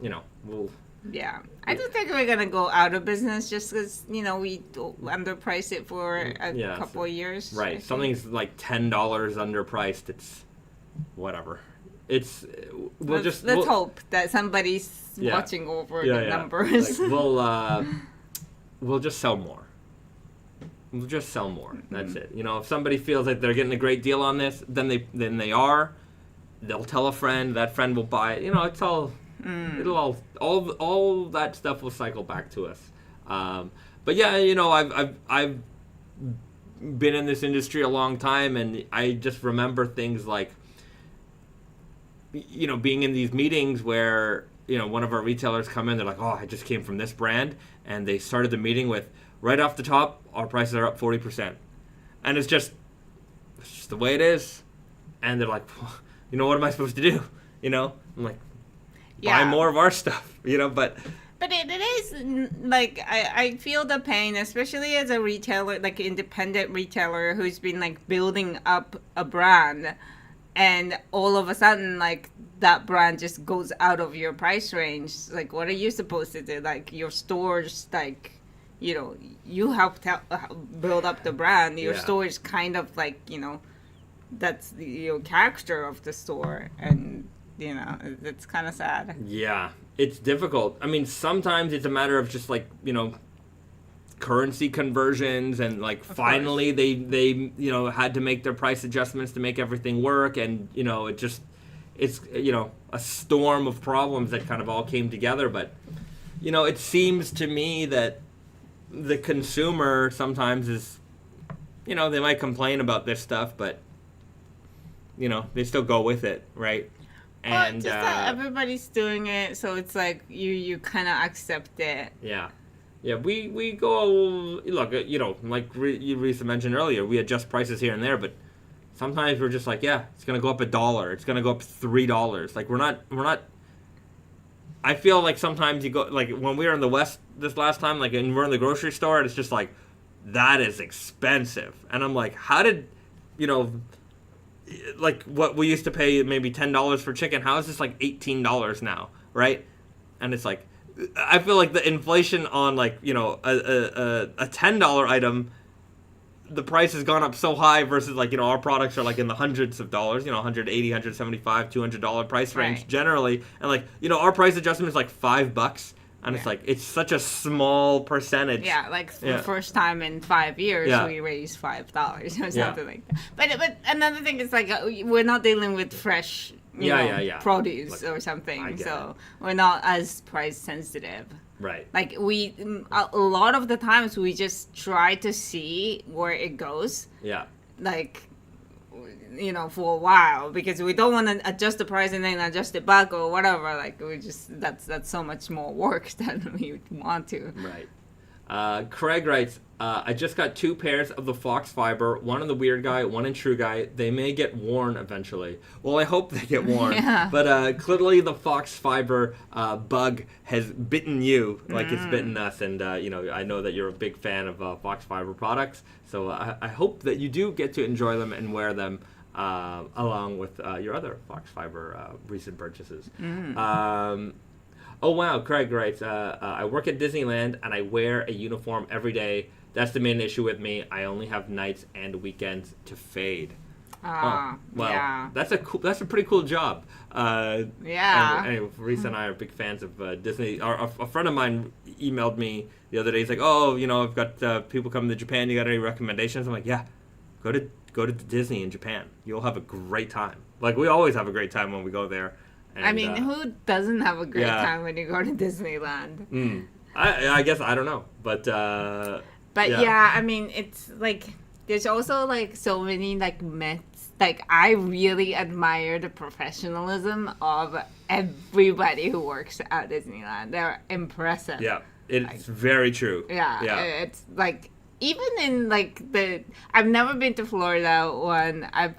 know, we'll... Yeah. I don't think we're going to go out of business just because, you know, we underpriced it for a couple of years. Right. Something's like $10 underpriced. It's whatever. It's, let's hope that somebody's watching over the numbers. Like, we'll just sell more. We'll just sell more. That's it. You know, if somebody feels like they're getting a great deal on this, then they are. They'll tell a friend. That friend will buy it. You know, it's all... It'll all that stuff will cycle back to us. But yeah, you know, I've been in this industry a long time, and I just remember things like, you know, being in these meetings where, you know, one of our retailers come in, they're like, oh, I just came from this brand, and they started the meeting with, right off the top, our prices are up 40%, and it's just the way it is, and they're like, well, you know, what am I supposed to do? You know, I'm like, buy more of our stuff, you know, but it is, like, I feel the pain, especially as a retailer, like, independent retailer who's been, like, building up a brand, and all of a sudden, like, that brand just goes out of your price range. Like, what are you supposed to do? Like, your stores, like, you know, you helped build up the brand. Your store is kind of, like, you know, that's your character of the store, and... You know, it's kind of sad. Yeah, it's difficult. I mean, sometimes it's a matter of just like, you know, currency conversions and like finally they you know had to make their price adjustments to make everything work, and you know it's you know a storm of problems that kind of all came together. But you know, it seems to me that the consumer sometimes is, you know, they might complain about this stuff, but you know they still go with it, right? And just that everybody's doing it, so it's like you kind of accept it. Yeah, we go, look, you know, like Risa mentioned earlier, we adjust prices here and there, but sometimes we're just like, yeah, it's gonna go up $1, it's gonna go up $3. Like we're not. I feel like sometimes you go, like when we were in the West this last time, like and we're in the grocery store, and it's just like, that is expensive, and I'm like, how did, you know. Like what we used to pay maybe $10 for chicken, how is this like $18 now, right? And it's like, I feel like the inflation on like, you know, a $10 item, the price has gone up so high versus like, you know, our products are like in the hundreds of dollars, you know, $180, $175, $200 price range generally, and like, you know, our price adjustment is like $5. And it's like, it's such a small percentage. Yeah, like the first time in 5 years, we raised $5 or something like that. But another thing is like, we're not dealing with fresh produce or something. So we're not as price sensitive. Right. Like a lot of the times we just try to see where it goes. Yeah. Like, you know, for a while, because we don't want to adjust the price and then adjust it back or whatever. Like we just that's so much more work than we want to. Right. Craig writes, I just got 2 pairs of the Foxfibre, one in the weird guy, one in true guy. They may get worn eventually. Well, I hope they get worn. Yeah. But clearly the Foxfibre bug has bitten you like it's bitten us. And, I know that you're a big fan of Foxfibre products. So I hope that you do get to enjoy them and wear them along with your other Foxfibre recent purchases. Oh, wow. Craig writes, I work at Disneyland and I wear a uniform every day. That's the main issue with me. I only have nights and weekends to fade. Well, yeah. that's a pretty cool job. Yeah. Anyway, Reese and I are big fans of Disney. A friend of mine emailed me the other day. He's like, "Oh, I've got people coming to Japan. You got any recommendations?" I'm like, "Yeah, go to Disney in Japan. You'll have a great time. Like we always have a great time when we go there." And, I mean, who doesn't have a great time when you go to Disneyland? I guess I don't know, but yeah, I mean, it's like there's also like so many like myths. Like I really admire the professionalism of everybody who works at Disneyland. They're impressive. Yeah, it's very true. Yeah, it's like even in like I've never been to Florida one. I've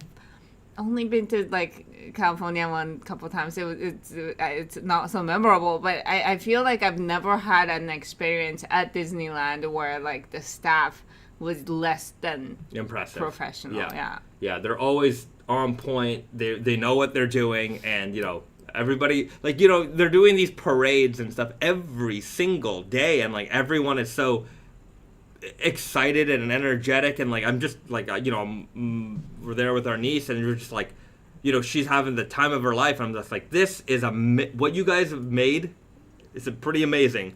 only been to like California one couple times. It's not so memorable, but I feel like I've never had an experience at Disneyland where like the staff was less than impressive, professional. Yeah. They're always on point. They know what they're doing, and everybody they're doing these parades and stuff every single day, and like everyone is so excited and energetic, and like I'm just like we're there with our niece, and we're just like she's having the time of her life, and I'm just like, this is what you guys have made is pretty amazing.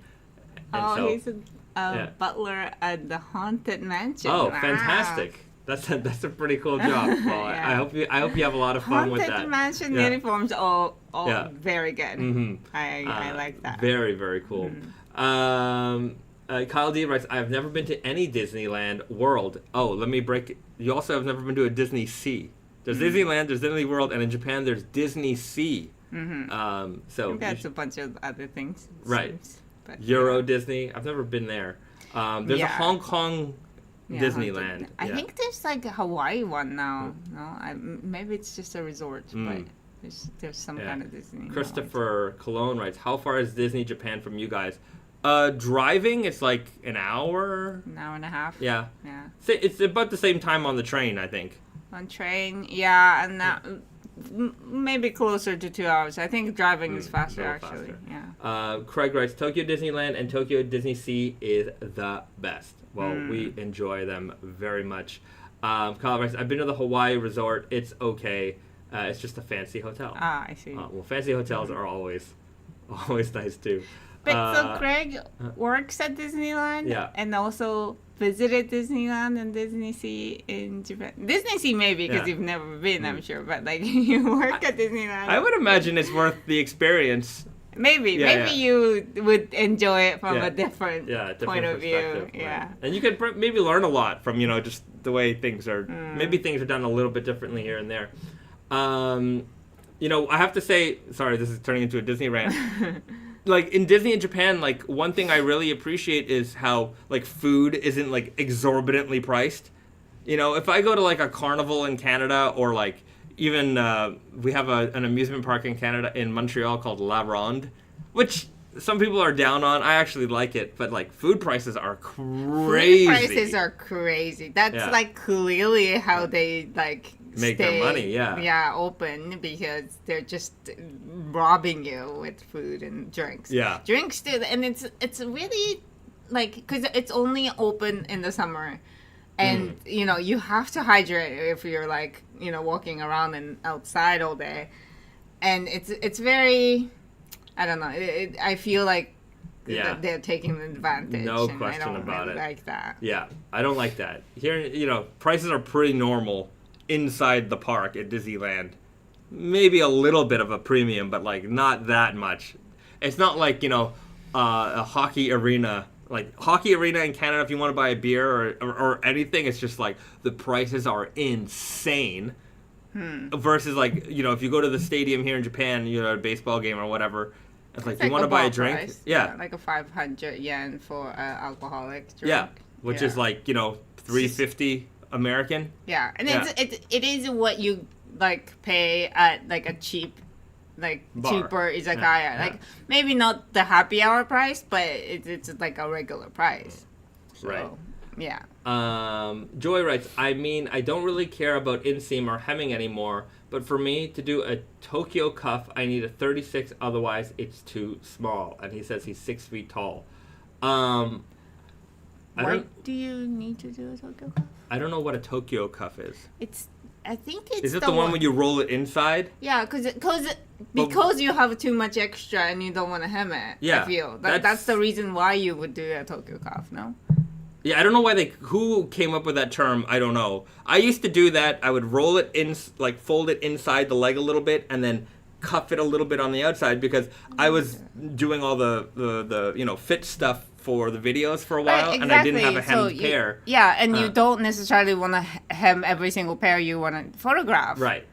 And he's a butler at the Haunted Mansion. Oh, wow. Fantastic. That's a pretty cool job. Well, I hope you have a lot of fun with that. Haunted Mansion uniforms all very good. Mm-hmm. I like that. Very, very cool. Kyle D writes, I've never been to any Disneyland World. Oh, let me break it. You also have never been to a Disney Sea. There's Disneyland, there's Disney World, and in Japan there's Disney Sea. So that's a bunch of other things. Right. But, Euro Disney. I've never been there. There's a Hong Kong Disneyland. I think there's like a Hawaii one now. No, maybe it's just a resort, but there's some kind of Disney. Christopher Cologne writes, how far is Disney Japan from you guys? Driving, it's like an hour and a half. Yeah. It's about the same time on the train, I think. On train, and that maybe closer to 2 hours. I think driving is faster, actually. Yeah. Craig writes, Tokyo Disneyland and Tokyo Disney Sea is the best. Well, we enjoy them very much. Kyle writes, I've been to the Hawaii resort. It's okay. It's just a fancy hotel. I see. Well, fancy hotels are always nice too. But so Craig works at Disneyland and also visited Disneyland and Disney Sea in Japan. Disney Sea maybe because you've never been, I'm sure, but like you work at Disneyland. I would imagine it's worth the experience. Maybe you would enjoy it from a different point of view. Right. Yeah, and you could maybe learn a lot from just the way things are. Maybe things are done a little bit differently here and there. I have to say, sorry, this is turning into a Disney rant. Like in Disney in Japan, like one thing I really appreciate is how like food isn't like exorbitantly priced. If I go to like a carnival in Canada, or like even we have an amusement park in Canada in Montreal called La Ronde, which some people are down on. I actually like it, but like food prices are crazy. Food prices are crazy. That's like clearly how they like make their money, open, because they're just robbing you with food and drinks. Drinks too, and it's really like because it's only open in the summer, and you have to hydrate if you're like walking around and outside all day, and it's very, I don't know. I feel like they're taking advantage. No question about it. Like that. Yeah, I don't like that. Here, prices are pretty normal inside the park at Disneyland. Maybe a little bit of a premium, but like not that much. It's not like a hockey arena. Like hockey arena in Canada, if you want to buy a beer or anything, it's just like the prices are insane. Versus like if you go to the stadium here in Japan, a baseball game or whatever, It's like, do you want to buy a drink? Price. Yeah. Like a 500 yen for an alcoholic drink. Yeah, which is like, $3.50 American. Yeah, and it is what you like pay at like a cheap, like Bar. cheaper izakaya. Yeah. Like maybe not the happy hour price, but it's like a regular price. So, Right. Yeah. Joy writes, I mean, I don't really care about inseam or hemming anymore, but for me to do a Tokyo cuff, I need a 36, otherwise it's too small. And he says he's 6 feet tall. Why do you need to do a Tokyo cuff? I don't know what a Tokyo cuff is. I think it's Is it the one where you roll it inside? Yeah, because you have too much extra and you don't want to hem it. Yeah, I feel that's the reason why you would do a Tokyo cuff. No. Yeah, I don't know who came up with that term. I don't know. I used to do that. I would roll it in, like fold it inside the leg a little bit, and then cuff it a little bit on the outside because I was doing all the fit stuff for the videos for a while, and I didn't have a hemmed pair. Yeah, and you don't necessarily want to hem every single pair you want to photograph. Right.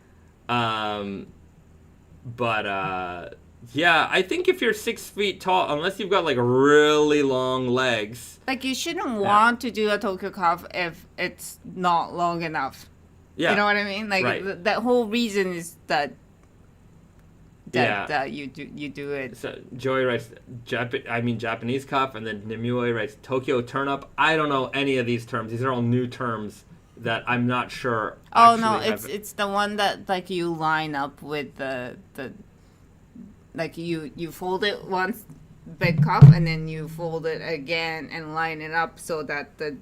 Yeah, I think if you're 6 feet tall, unless you've got like really long legs. Like you shouldn't want to do a Tokyo cuff if it's not long enough. Yeah. You know what I mean? Like right. The whole reason is that you do it. So Joey writes Japanese cuff, and then Nimue writes Tokyo turn up. I don't know any of these terms. These are all new terms that I'm not sure. Oh no, it's the one that like you line up with the like you fold it once, big cuff, and then you fold it again and line it up so that the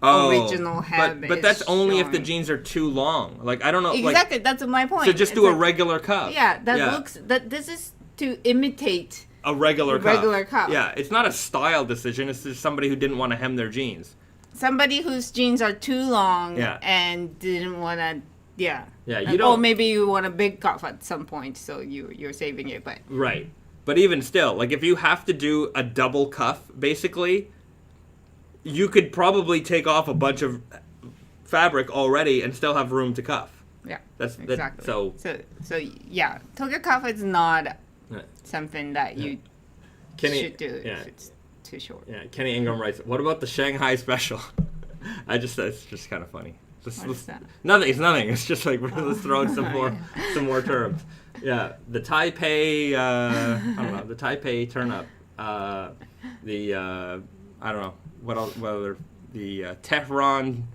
original hem but that's only if the jeans are too long. Like I don't know. Exactly, that's my point. So just do a regular cuff. Yeah, this is to imitate a regular cuff. Yeah, it's not a style decision. It's just somebody who didn't want to hem their jeans. Somebody whose jeans are too long and didn't want to. Yeah. Yeah, you don't. Or maybe you want a big cuff at some point, so you're saving it, but. Right, but even still, like if you have to do a double cuff, basically, you could probably take off a bunch of fabric already and still have room to cuff. Yeah, that's exactly. So yeah, Tokyo cuff is not something that you should do if it's too short. Yeah, Kenny Ingram writes, "What about the Shanghai special?" It's just kind of funny. What's that? Nothing. It's nothing. It's just like let's throw in some more terms. Yeah, the Taipei. I don't know. The Taipei turn up. I don't know what else. Whether the Tehran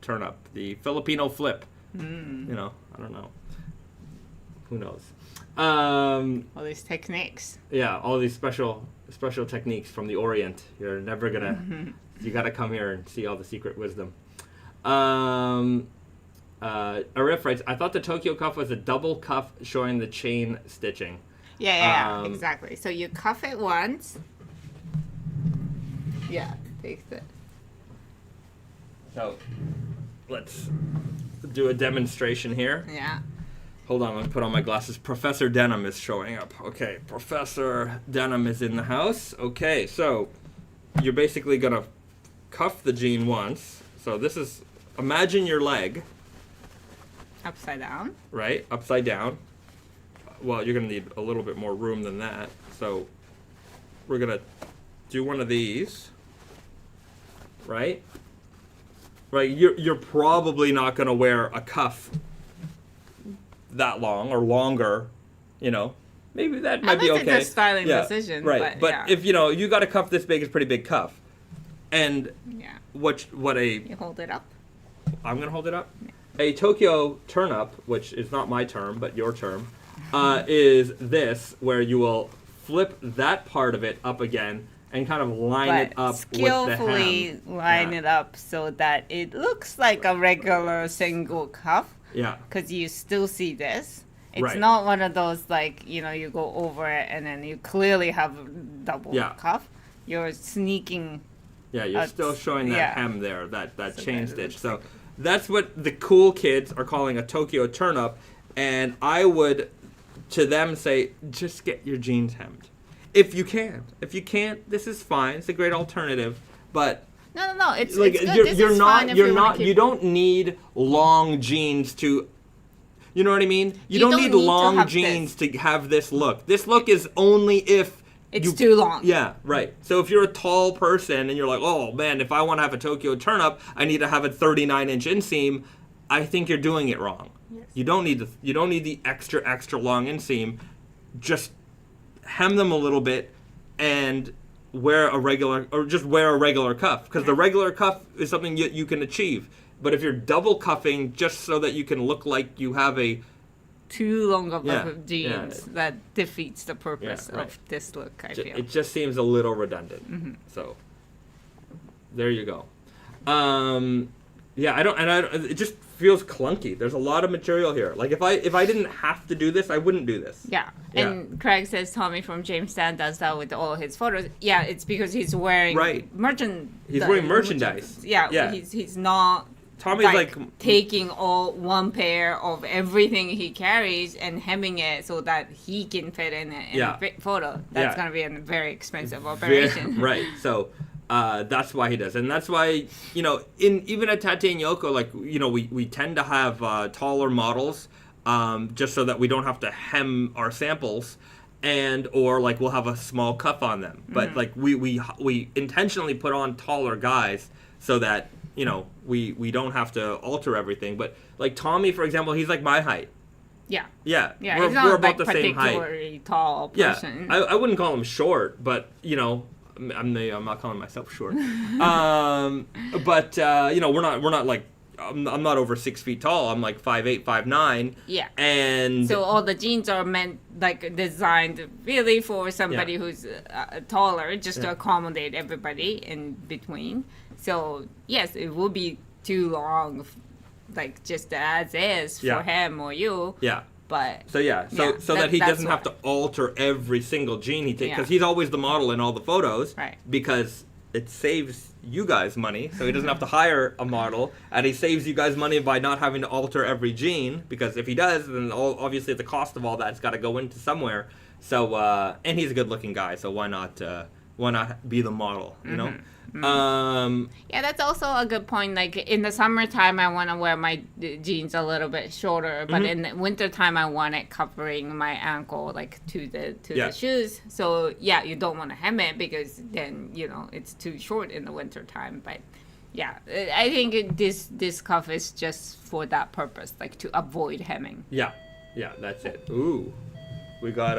turn up. The Filipino flip. I don't know. Who knows? All these techniques. Yeah, all these special techniques from the Orient. You're never gonna. You got to come here and see all the secret wisdom. Arif writes, I thought the Tokyo cuff was a double cuff showing the chain stitching. Yeah, exactly. So you cuff it once. Yeah, take it. So let's do a demonstration here. Yeah. Hold on, let me put on my glasses. Professor Denim is showing up. Okay, Professor Denim is in the house. Okay, so you're basically going to cuff the jean once. So this is, imagine your leg. Upside down. Right, upside down. Well, you're going to need a little bit more room than that. So we're going to do one of these. Right? Right, you're probably not going to wear a cuff that long or longer, Maybe that might be okay. It's a styling decision. Right, but if, you got a cuff this big, it's a pretty big cuff. And you hold it up. I'm going to hold it up? Yeah. A Tokyo turn-up, which is not my term, but your term, is this, where you will flip that part of it up again and kind of line it up with the hem. Skillfully line it up so that it looks like a regular single cuff. Yeah. Because you still see this. It's not one of those, you go over it and then you clearly have a double cuff. You're sneaking. Yeah, you're still showing that hem there, that chain stitch. So that's what the cool kids are calling a Tokyo turn-up. And I would, to them, say, just get your jeans hemmed. If you can. If you can't, this is fine. It's a great alternative. But no. It's like good. you don't need long jeans to. You know what I mean? You don't don't need need to long have jeans to have this look. This look is only if It's too long. Yeah, right. So if you're a tall person and you're like, oh man, if I want to have a Tokyo turn up, I need to have a 39-inch inseam. I think you're doing it wrong. Yes. You don't need the extra long inseam. Just hem them a little bit and wear a regular cuff, because the regular cuff is something you can achieve. But if you're double cuffing just so that you can look like you have a too long of jeans, yeah. that defeats the purpose Yeah, right. of this look, I feel. It just seems a little redundant. Mm-hmm. So there you go. It just feels clunky. There's a lot of material here. Like if I didn't have to do this, I wouldn't do this. Yeah. And Craig says Tommy from Jamestown does that with all his photos. Yeah, it's because he's wearing merchandise. He's wearing merchandise. Yeah. He's not Tommy's like taking all one pair of everything he carries and hemming it so that he can fit in it in a photo. That's going to be a very expensive operation. Right. So that's why he does. And that's why, even at Tate and Yoko, like, we tend to have taller models just so that we don't have to hem our samples, or like we'll have a small cuff on them. But like we intentionally put on taller guys so that we don't have to alter everything. But like Tommy, for example, he's like my height. Yeah. Yeah. We're about the same height. Particularly tall person. Yeah. I wouldn't call him short, but I'm not calling myself short. But we're not like I'm not over 6 feet tall. I'm like 5'8", 5'9". Yeah. And so all the jeans are designed really for somebody who's taller, just to accommodate everybody in between. So yes, it will be too long, like just as is for him or you. Yeah. But so that he doesn't have to alter every single jean he takes, because he's always the model in all the photos. Right. Because it saves you guys money, so he doesn't have to hire a model, and he saves you guys money by not having to alter every jean, because if he does, then obviously the cost of all that's got to go into somewhere. So and he's a good-looking guy, so why not be the model? Yeah, that's also a good point. Like in the summertime, I want to wear my jeans a little bit shorter, but in the wintertime, I want it covering my ankle, like to the shoes. So yeah, you don't want to hem it because then it's too short in the wintertime. But yeah, I think this cuff is just for that purpose, like to avoid hemming. Yeah, that's it. Ooh, we got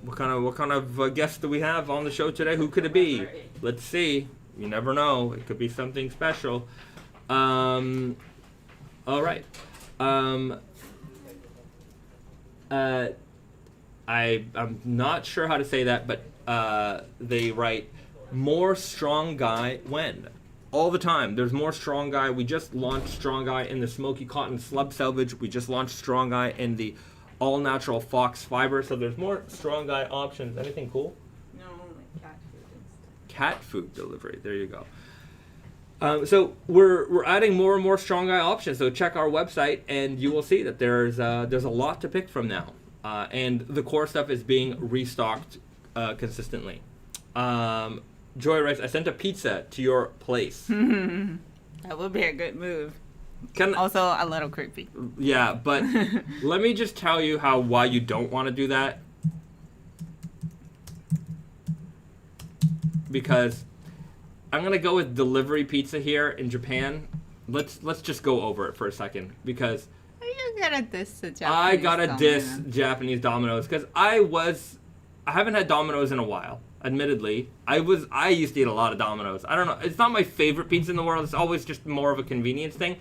What kind of guest do we have on the show today? Who could it be? Let's see. You never know. It could be something special. All right. I'm not sure how to say that, but they write more strong guy when. All the time. There's more strong guy. We just launched strong guy in the smoky cotton slub selvage. We just launched strong guy in the All Natural Foxfibre, so there's more strong guy options. Anything cool? No, like cat food. Cat food delivery. There you go. So we're adding more and more strong guy options. So check our website, and you will see that there's a lot to pick from now, and the core stuff is being restocked consistently. Joy writes, I sent a pizza to your place. That would be a good move. Also a little creepy. Yeah, but let me just tell you why you don't want to do that. Because I'm gonna go with delivery pizza here in Japan. Let's just go over it for a second, because you gotta diss the Japanese. I gotta diss Japanese Domino's, because I haven't had Domino's in a while. Admittedly, I used to eat a lot of Domino's. I don't know. It's not my favorite pizza in the world. It's always just more of a convenience thing.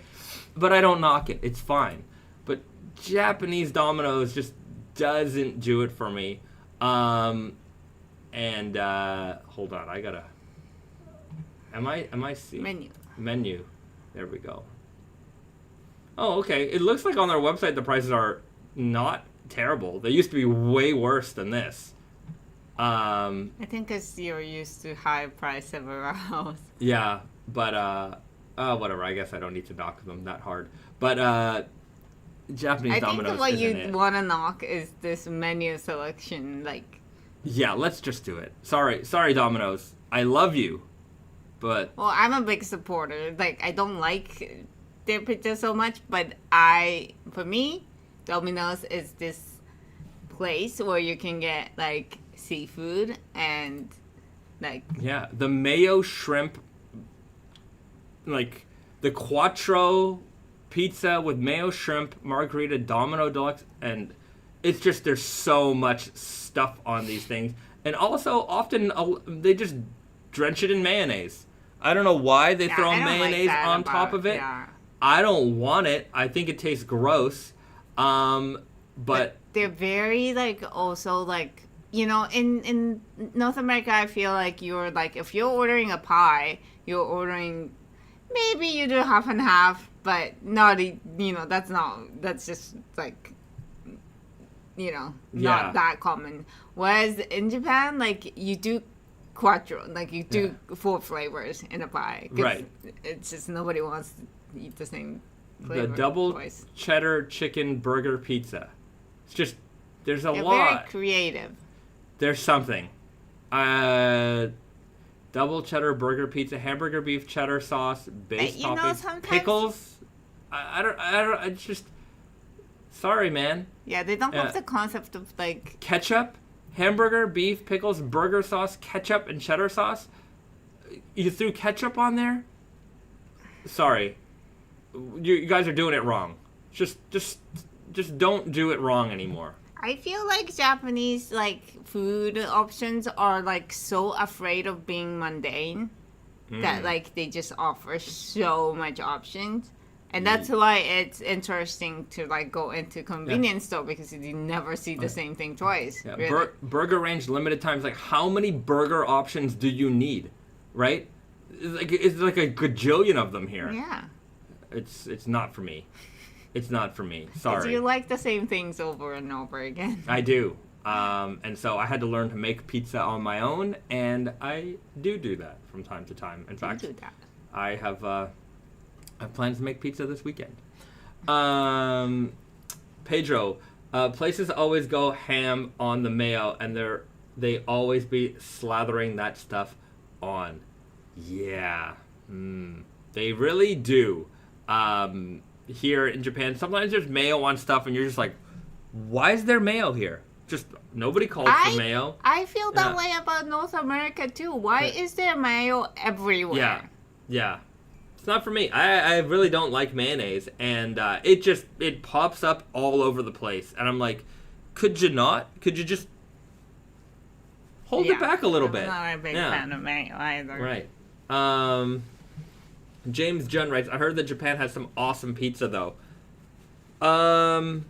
But I don't knock it. It's fine. But Japanese Domino's just doesn't do it for me. Hold on. I gotta. Am I seeing menu? There we go. Oh, okay. It looks like on their website the prices are not terrible. They used to be way worse than this. I think because you're used to high price everywhere else. Yeah, but whatever. I guess I don't need to knock them that hard. But Japanese Domino's. I think what you want to knock is this menu selection. Like. Yeah, let's just do it. Sorry, Domino's. I love you, but. Well, I'm a big supporter. Like, I don't like their pizza so much, but for me, Domino's is this place where you can get like seafood and like the mayo shrimp, like the quattro pizza with mayo shrimp margarita Domino Deluxe, and it's just there's so much stuff on these things, and also often they just drench it in mayonnaise. I don't know why they throw mayonnaise on top of it. Yeah. I don't want it. I think it tastes gross. But they're very like also like, you know, in North America, I feel like you're like, if you're ordering a pie, you're ordering, maybe you do half and half, but not, you know, that's just like, you know, not that common. Whereas in Japan, like you do quattro, like you do 4 flavors in a pie. Right. It's just nobody wants to eat the same flavor. The double twice. cheddar chicken burger pizza. It's just, there's a They're lot. very creative. There's something. Double cheddar burger pizza, hamburger beef cheddar sauce, base you know, toppings, sometimes- pickles. I don't, it's just, sorry, man. Yeah, they don't have the concept of like Ketchup, hamburger, beef, pickles, burger sauce, ketchup, and cheddar sauce. You threw ketchup on there? Sorry. You guys are doing it wrong. Just don't do it wrong anymore. I feel like Japanese like food options are like so afraid of being mundane that like they just offer so much options. And that's why it's interesting to like go into convenience store because you never see the same thing twice. Yeah. Really. Burger range limited times. Like, how many burger options do you need? Right? It's like a gajillion of them here. Yeah. It's not for me. It's not for me. Sorry. Do you like the same things over and over again? I do. And so I had to learn to make pizza on my own, and I do that from time to time. In fact, do that. I have plans to make pizza this weekend. Pedro, places always go ham on the mayo, and they always be slathering that stuff on. Yeah, they really do. Here in Japan, sometimes there's mayo on stuff, and you're just like, why is there mayo here? Just nobody calls for mayo. I feel that way about North America too. Why is there mayo everywhere? Yeah. It's not for me. I really don't like mayonnaise, and it pops up all over the place. And I'm like, could you not? Could you just hold it back a little bit? I'm not a big fan of mayo either. Right. James Junn writes, I heard that Japan has some awesome pizza, though. I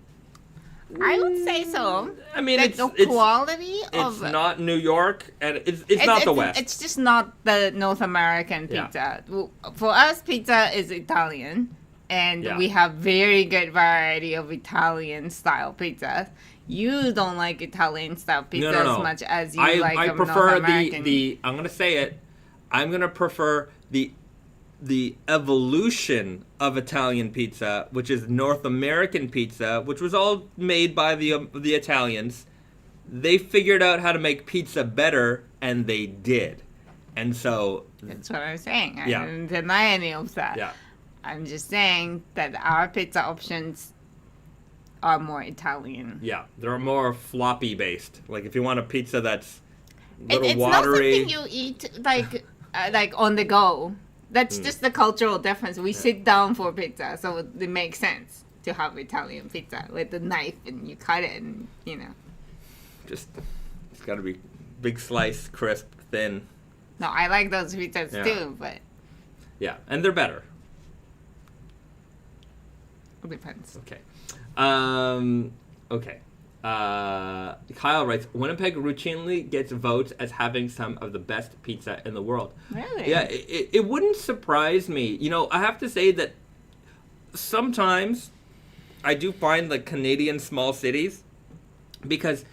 would say so. I mean, like the quality of... It's not New York, and it's not the West. It's just not the North American pizza. Yeah. For us, pizza is Italian, and we have very good variety of Italian-style pizza. You don't like Italian-style pizza as much as you like I prefer North American. I'm going to say it, I'm going to prefer the evolution of Italian pizza, which is North American pizza, which was all made by the Italians. They figured out how to make pizza better, and they did. And so... That's what I'm saying. I don't deny any of that. Yeah. I'm just saying that our pizza options are more Italian. Yeah, they're more floppy based. Like, if you want a pizza that's a little it's watery... not something you eat, like on the go. That's just the cultural difference. We sit down for pizza, so it makes sense to have Italian pizza with the knife and you cut it and, you know. It's got to be big slice, crisp, thin. No, I like those pizzas too, but... Yeah, and they're better. It depends. Okay. Okay. Kyle writes, Winnipeg routinely gets votes as having some of the best pizza in the world. Really? Yeah, it wouldn't surprise me. You know, I have to say that sometimes I do find the Canadian small cities, because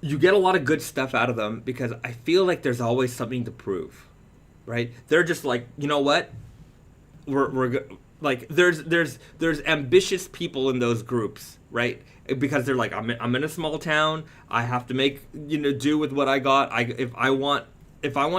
you get a lot of good stuff out of them, because I feel like there's always something to prove, right? They're just like, you know what? We're like, there's ambitious people in those groups, right? Because they're like, I'm in a small town. I have to make, do with what I got. If I want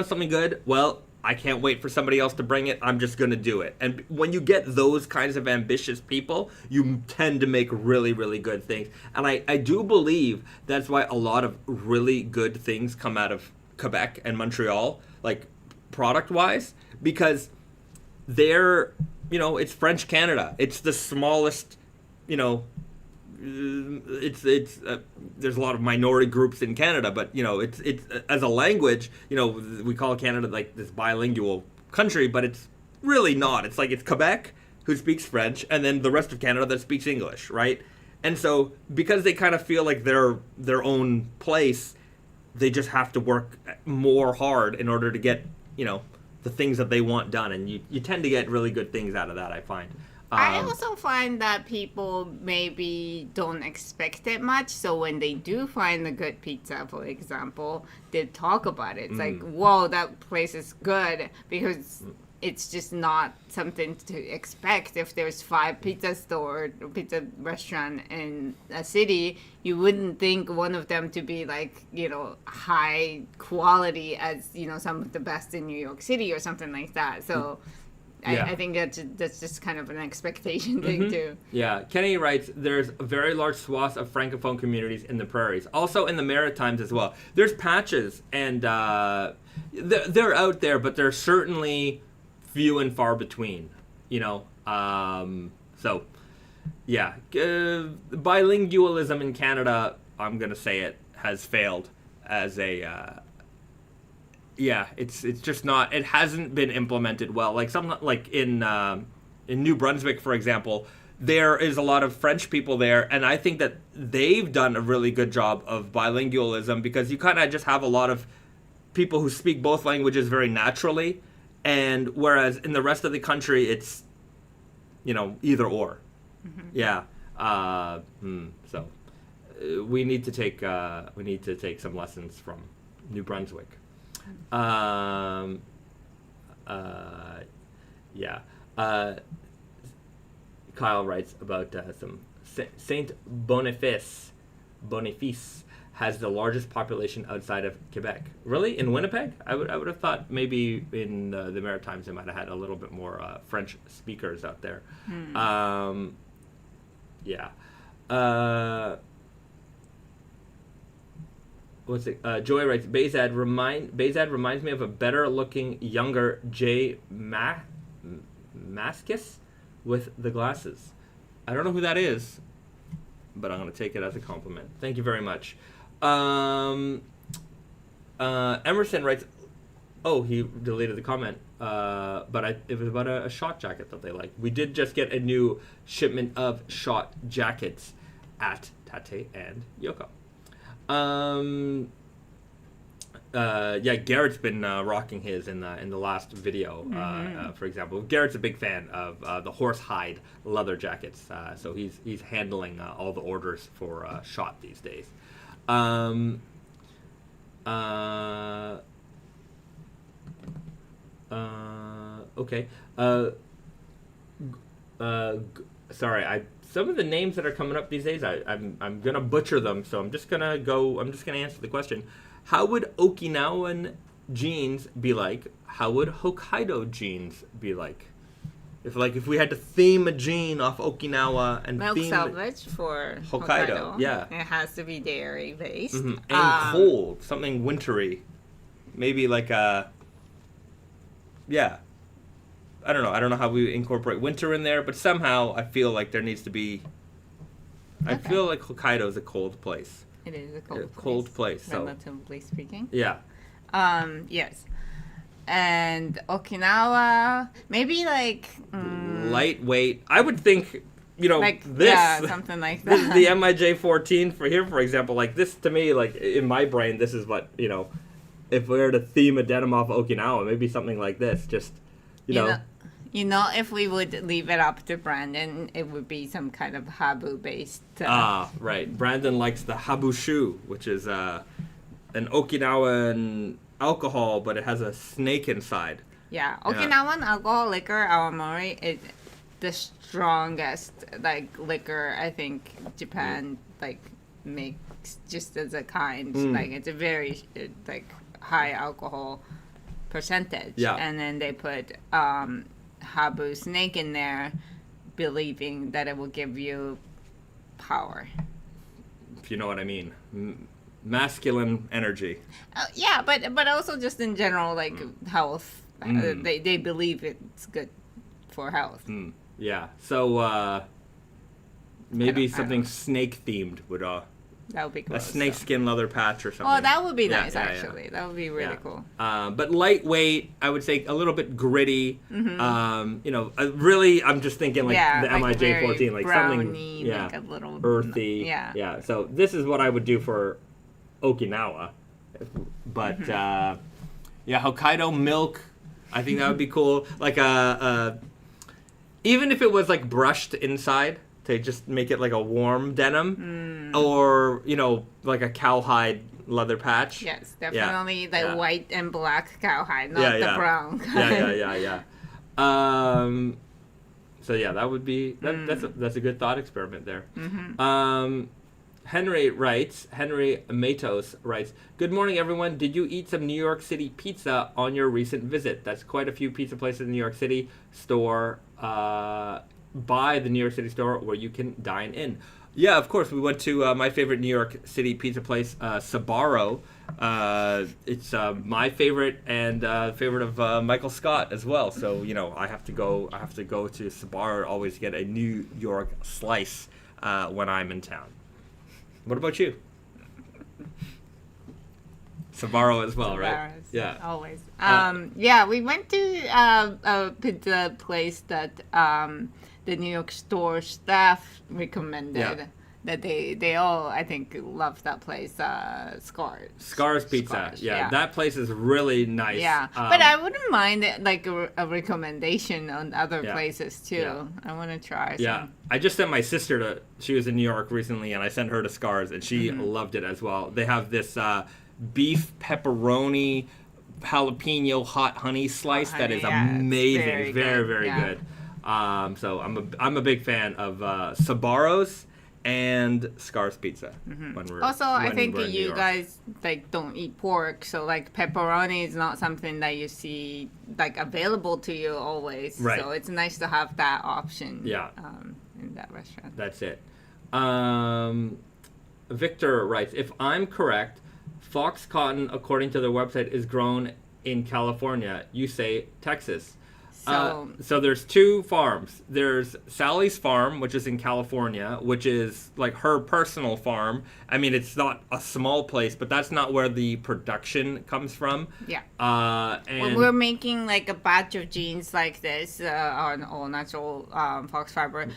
something good, well, I can't wait for somebody else to bring it. I'm just going to do it. And when you get those kinds of ambitious people, you tend to make really, really good things. And I do believe that's why a lot of really good things come out of Quebec and Montreal, like product-wise, because they're, it's French Canada. It's the smallest, it's there's a lot of minority groups in Canada, but it's as a language, we call Canada like this bilingual country, but it's really not. It's like it's Quebec who speaks French, and then the rest of Canada that speaks English, right? And so because they kind of feel like they're their own place, they just have to work more hard in order to get the things that they want done, and you tend to get really good things out of that, I find. I also find that people maybe don't expect it much, so when they do find a good pizza, for example, they talk about it. It's like, whoa, that place is good, because it's just not something to expect. If there's 5 pizza stores or pizza restaurant in a city, you wouldn't think one of them to be like, high quality as, some of the best in New York City or something like that. So Yeah. I think that's just kind of an expectation thing too. Yeah, Kenny writes, there's very large swaths of Francophone communities in the prairies. Also in the Maritimes as well. There's patches, and they're out there, but they're certainly few and far between, So, yeah. Bilingualism in Canada, I'm going to say it, has failed as a... it's just not. It hasn't been implemented well. Like in New Brunswick, for example, there is a lot of French people there, and I think that they've done a really good job of bilingualism, because you kind of just have a lot of people who speak both languages very naturally, and whereas in the rest of the country, it's either or. Yeah. So we need to take some lessons from New Brunswick. Kyle writes about some Saint Boniface has the largest population outside of Quebec. Really, in Winnipeg? I would have thought maybe in the Maritimes they might have had a little bit more French speakers out there. What's it? Joy writes, Bayzad reminds me of a better looking younger Jay Mascis with the glasses. I don't know who that is, but I'm going to take it as a compliment. Thank you very much. Emerson writes, he deleted the comment, but it was about a shot jacket that they like. We did just get a new shipment of shot jackets at Tate and Yoko. Garrett's been rocking his in the last video, for example. Garrett's a big fan of the horsehide leather jackets, so he's handling all the orders for Shot these days. Okay. Sorry, some of the names that are coming up these days, I'm gonna butcher them, so I'm just gonna answer the question. How would Okinawan jeans be like? How would Hokkaido jeans be like? If we had to theme a jean off Okinawa and Milk theme Selvedge for Hokkaido, yeah, it has to be dairy based and cold, something wintry, maybe like a I don't know how we incorporate winter in there, but somehow I feel like there needs to be. I feel like Hokkaido is a cold place. It is a cold place. Relatively speaking. Yeah. Yes. And Okinawa, maybe like lightweight. I would think, like this. Yeah, something like that. This is the MIJ14 for example. Like this to me, like in my brain, this is what if we were to theme a denim off of Okinawa, maybe something like this. Just if we would leave it up to Brandon, it would be some kind of habu based. Right. Brandon likes the habushu, which is an Okinawan alcohol, but it has a snake inside. Yeah, Okinawan alcohol liquor, awamori, is the strongest liquor I think Japan makes just as a kind. Like it's a very high alcohol percentage. Yeah. And then they put Habu snake in there, believing that it will give you power. If you know what I mean. Masculine energy. Yeah, but also just in general, like health. They believe it's good for health. Yeah. So maybe something snake themed would that would be cool. a snake skin leather patch or something. Oh, that would be Yeah, nice, yeah, actually. That would be really cool. But lightweight, I would say a little bit gritty. Really, I'm just thinking like the like MIJ14, like something browny, like a little earthy. Yeah. So this is what I would do for Okinawa. But Hokkaido milk, I think that would be cool. Like even if it was like brushed inside to just make it like a warm denim, or like a cowhide leather patch. Yes, definitely the white and black cowhide, not the brown. Yeah. So yeah, that would be that's a good thought experiment there. Henry Matos writes, "Good morning, everyone. Did you eat some New York City pizza on your recent visit? That's quite a few pizza places in the New York City store, by the New York City store where you can dine in." Yeah, of course. We went to my favorite New York City pizza place, Sbarro. It's my favorite and favorite of Michael Scott as well. So I have to go to Sbarro always to get a New York slice when I'm in town. What about you? Sbarro as well, right? Yeah. Always. We went to a pizza place that the New York store staff recommended. Yeah. That they all, I think, love that place, Scarr. Scarr's Pizza. Scarr's, Yeah, that place is really nice. Yeah, but I wouldn't mind like a recommendation on other places too. Yeah. I want to try some. Yeah, I just sent my sister she was in New York recently, and I sent her to Scarr's, and she loved it as well. They have this beef pepperoni jalapeno hot honey slice that is amazing. It's very good. So I'm a big fan of Sbarro's and Scarr's Pizza. I think you guys like don't eat pork, so like pepperoni is not something that you see like available to you always. Right. So it's nice to have that option. Yeah. In that restaurant. That's it. Victor writes, "If I'm correct, fox cotton, according to their website, is grown in California. You say Texas." So there's two farms. There's Sally's farm, which is in California, which is like her personal farm. I mean, it's not a small place, but that's not where the production comes from. Yeah. And when we're making like a batch of jeans like this on All Natural Foxfibre,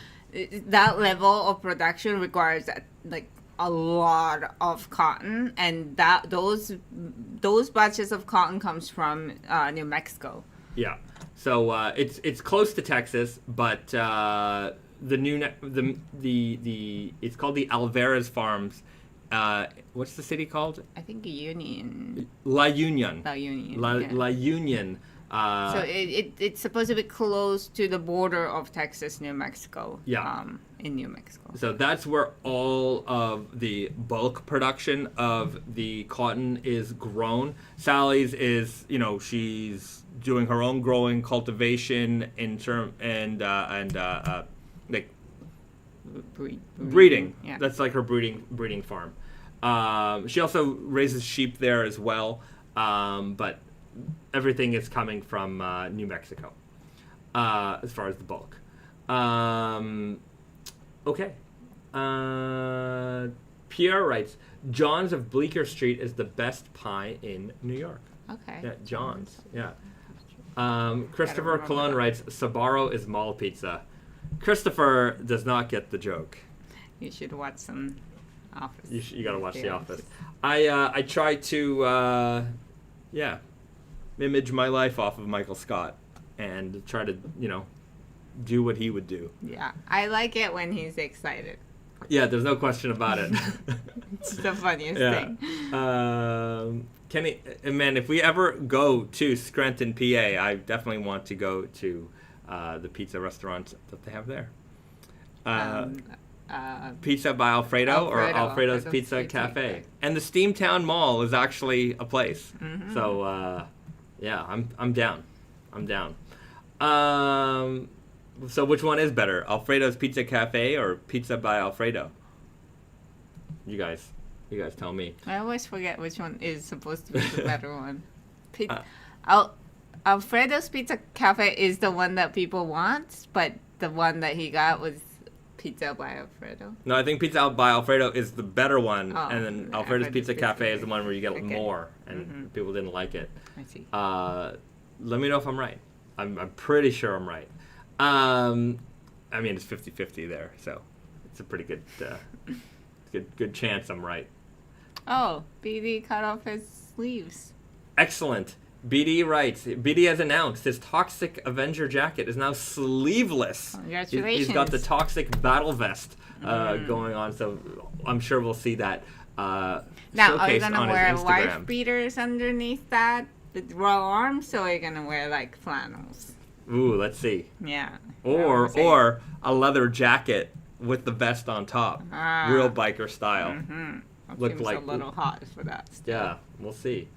that level of production requires like a lot of cotton, and those batches of cotton comes from New Mexico. Yeah. So it's close to Texas, but it's called the Alvarez Farms. What's the city called? I think Union. La Union. La Union. La Union. So it's supposed to be close to the border of Texas, New Mexico. Yeah. In New Mexico. So that's where all of the bulk production of the cotton is grown. Sally's is, she's doing her own growing cultivation like breeding. Yeah. That's like her breeding farm. She also raises sheep there as well, but everything is coming from New Mexico as far as the bulk. Okay. Pierre writes, "John's of Bleecker Street is the best pie in New York." Okay. Yeah, John's. Yeah. Christopher Colon writes, "Sbarro is mall pizza." Christopher does not get the joke. You should watch some Office. You gotta watch The Office. I try to image my life off of Michael Scott and try to do what he would do. Yeah, I like it when he's excited. Yeah, there's no question about it. It's the funniest thing. Kenny, man, if we ever go to Scranton, PA, I definitely want to go to the pizza restaurant that they have there. Pizza by Alfredo or Alfredo's Pizza Cafe. And the Steamtown Mall is actually a place. Mm-hmm. So, Yeah, I'm down. I'm down. So which one is better, Alfredo's Pizza Cafe or Pizza by Alfredo? You guys tell me. I always forget which one is supposed to be the better one. Uh, Alfredo's Pizza Cafe is the one that people want, but the one that he got was Pizza by Alfredo. No, I think Pizza by Alfredo is the better one, Oh, and then Alfredo's Pizza Cafe is the one where you get Okay. more, and people didn't like it. I see. Let me know if I'm right. I'm pretty sure I'm right. I mean, it's 50-50 there, so it's a pretty good good chance I'm right. Oh, BD cut off his sleeves. Excellent. BD writes, BD has announced his Toxic Avenger jacket is now sleeveless. Congratulations. He's got the Toxic Battle Vest going on, so I'm sure we'll see that Now, are you showcased gonna on wear his wife Instagram. beaters underneath that with raw arms, or are you gonna wear like flannels? Ooh, let's see. Yeah. Or a leather jacket with the vest on top. Real biker style. Look Seems like a little hot for that. Still. Yeah, we'll see.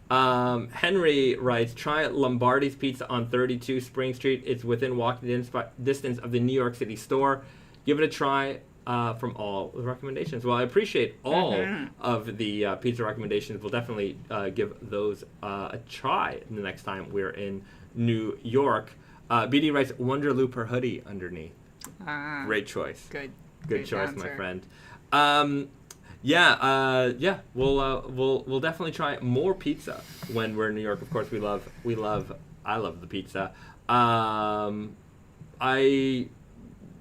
Henry writes, try Lombardi's Pizza on 32 Spring Street. It's within walking distance of the New York City store. Give it a try from all the recommendations. Well, I appreciate all of the pizza recommendations. We'll definitely give those a try the next time we're in New York. BD writes, Wonderloop or hoodie underneath. Great choice. Good choice, answer. my friend. We'll definitely try more pizza when we're in New York. Of course, I love the pizza.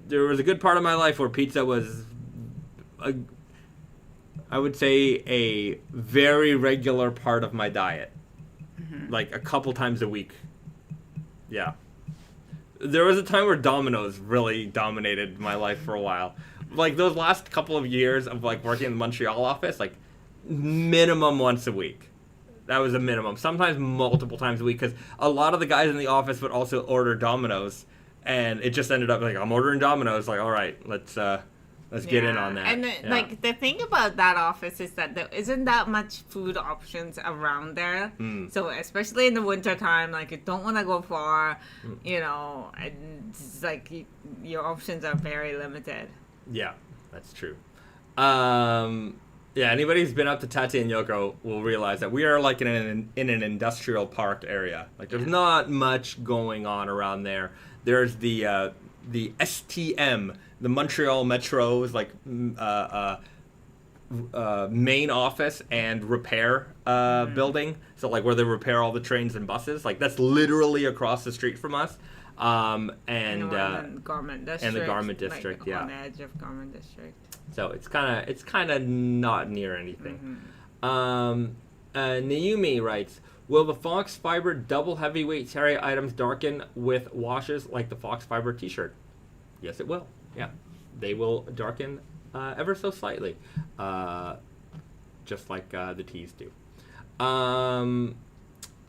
There was a good part of my life where pizza was I would say a very regular part of my diet. Like a couple times a week. Yeah. There was a time where Dominos really dominated my life for a while. Like those last couple of years of like working in the Montreal office, like minimum once a week. That was a minimum. Sometimes multiple times a week, because a lot of the guys in the office would also order Domino's, and it just ended up like, I'm ordering Domino's. Like, all right, let's get in on that. And like the thing about that office is that there isn't that much food options around there. So especially in the winter time, like you don't want to go far, and it's like your options are very limited. Yeah, that's true. Anybody who's been up to Tati and Yoko will realize that we are like in an industrial park area. Like there's not much going on around there. There's the STM, the Montreal Metro's like main office and repair building. So like where they repair all the trains and buses. Like that's literally across the street from us. And the garment district. And the garment district, like, on the edge of garment district. So it's kind of not near anything. Naomi writes, will the Foxfibre double heavyweight terry items darken with washes like the Foxfibre t-shirt? Yes, it will. Yeah, they will darken ever so slightly, just like the tees do.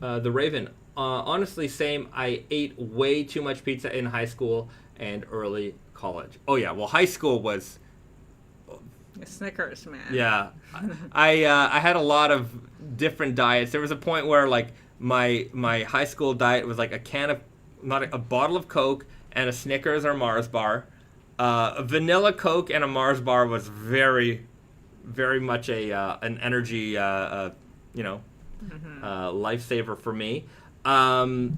The Raven. Honestly, same. I ate way too much pizza in high school and early college. Oh yeah, well high school was. Snickers, man. Yeah, I had a lot of different diets. There was a point where like my high school diet was like a bottle of Coke and a Snickers or Mars bar. A vanilla Coke and a Mars bar was very, very much an energy lifesaver for me. And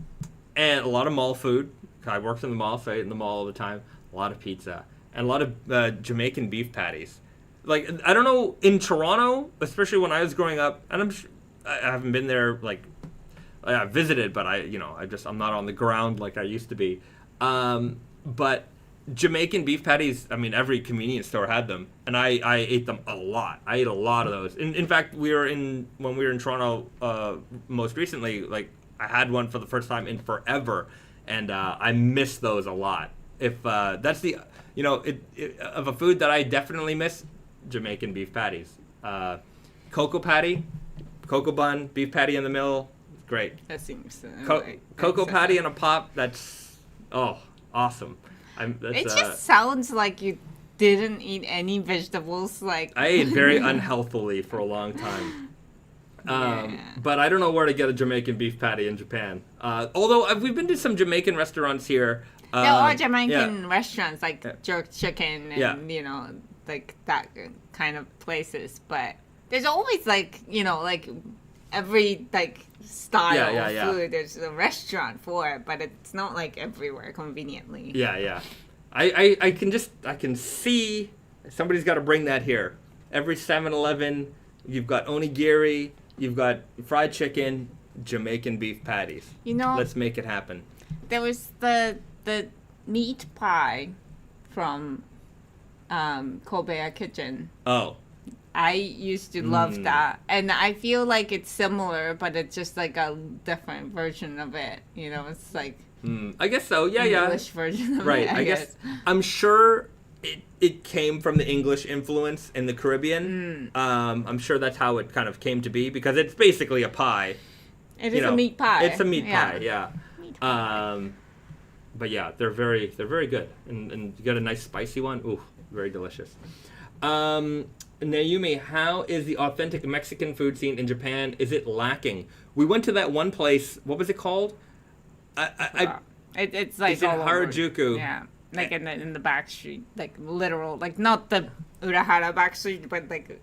a lot of mall food. I worked in the mall, so I ate in the mall all the time. A lot of pizza and a lot of Jamaican beef patties. Like I don't know, in Toronto, especially when I was growing up, and I haven't been there. Like I visited, but I'm not on the ground like I used to be. But Jamaican beef patties, I mean, every convenience store had them, and I ate them a lot. I ate a lot of those. In fact, when we were in Toronto most recently, like I had one for the first time in forever, and I miss those a lot. If that's the of a food that I definitely miss, Jamaican beef patties, cocoa patty, cocoa bun, beef patty in the middle, great. That seems cocoa patty in a pop. That's awesome. It just sounds like you didn't eat any vegetables. Like I ate very unhealthily for a long time. But I don't know where to get a Jamaican beef patty in Japan. Although we've been to some Jamaican restaurants here. There are Jamaican restaurants like jerk chicken and like that kind of places, but there's always like every like style of food. There's a restaurant for it, but it's not like everywhere conveniently. Yeah. I can see somebody's got to bring that here. Every 7-Eleven, you've got onigiri, you've got fried chicken, Jamaican beef patties. Let's make it happen. There was the meat pie from Kobe Kitchen. Oh. I used to love that. And I feel like it's similar, but it's just like a different version of it. It's like... I guess so. Yeah. English version of it, I guess. I'm sure it came from the English influence in the Caribbean. I'm sure that's how it kind of came to be, because it's basically a pie. It is a meat pie. It's a meat pie, yeah. Meat pie. But yeah, they're very good, and you got a nice spicy one. Ooh, very delicious. Naomi, how is the authentic Mexican food scene in Japan? Is it lacking? We went to that one place. What was it called? It's like it's in Harajuku. Yeah, like in the back street, like literal, like not the Urahara back street, but like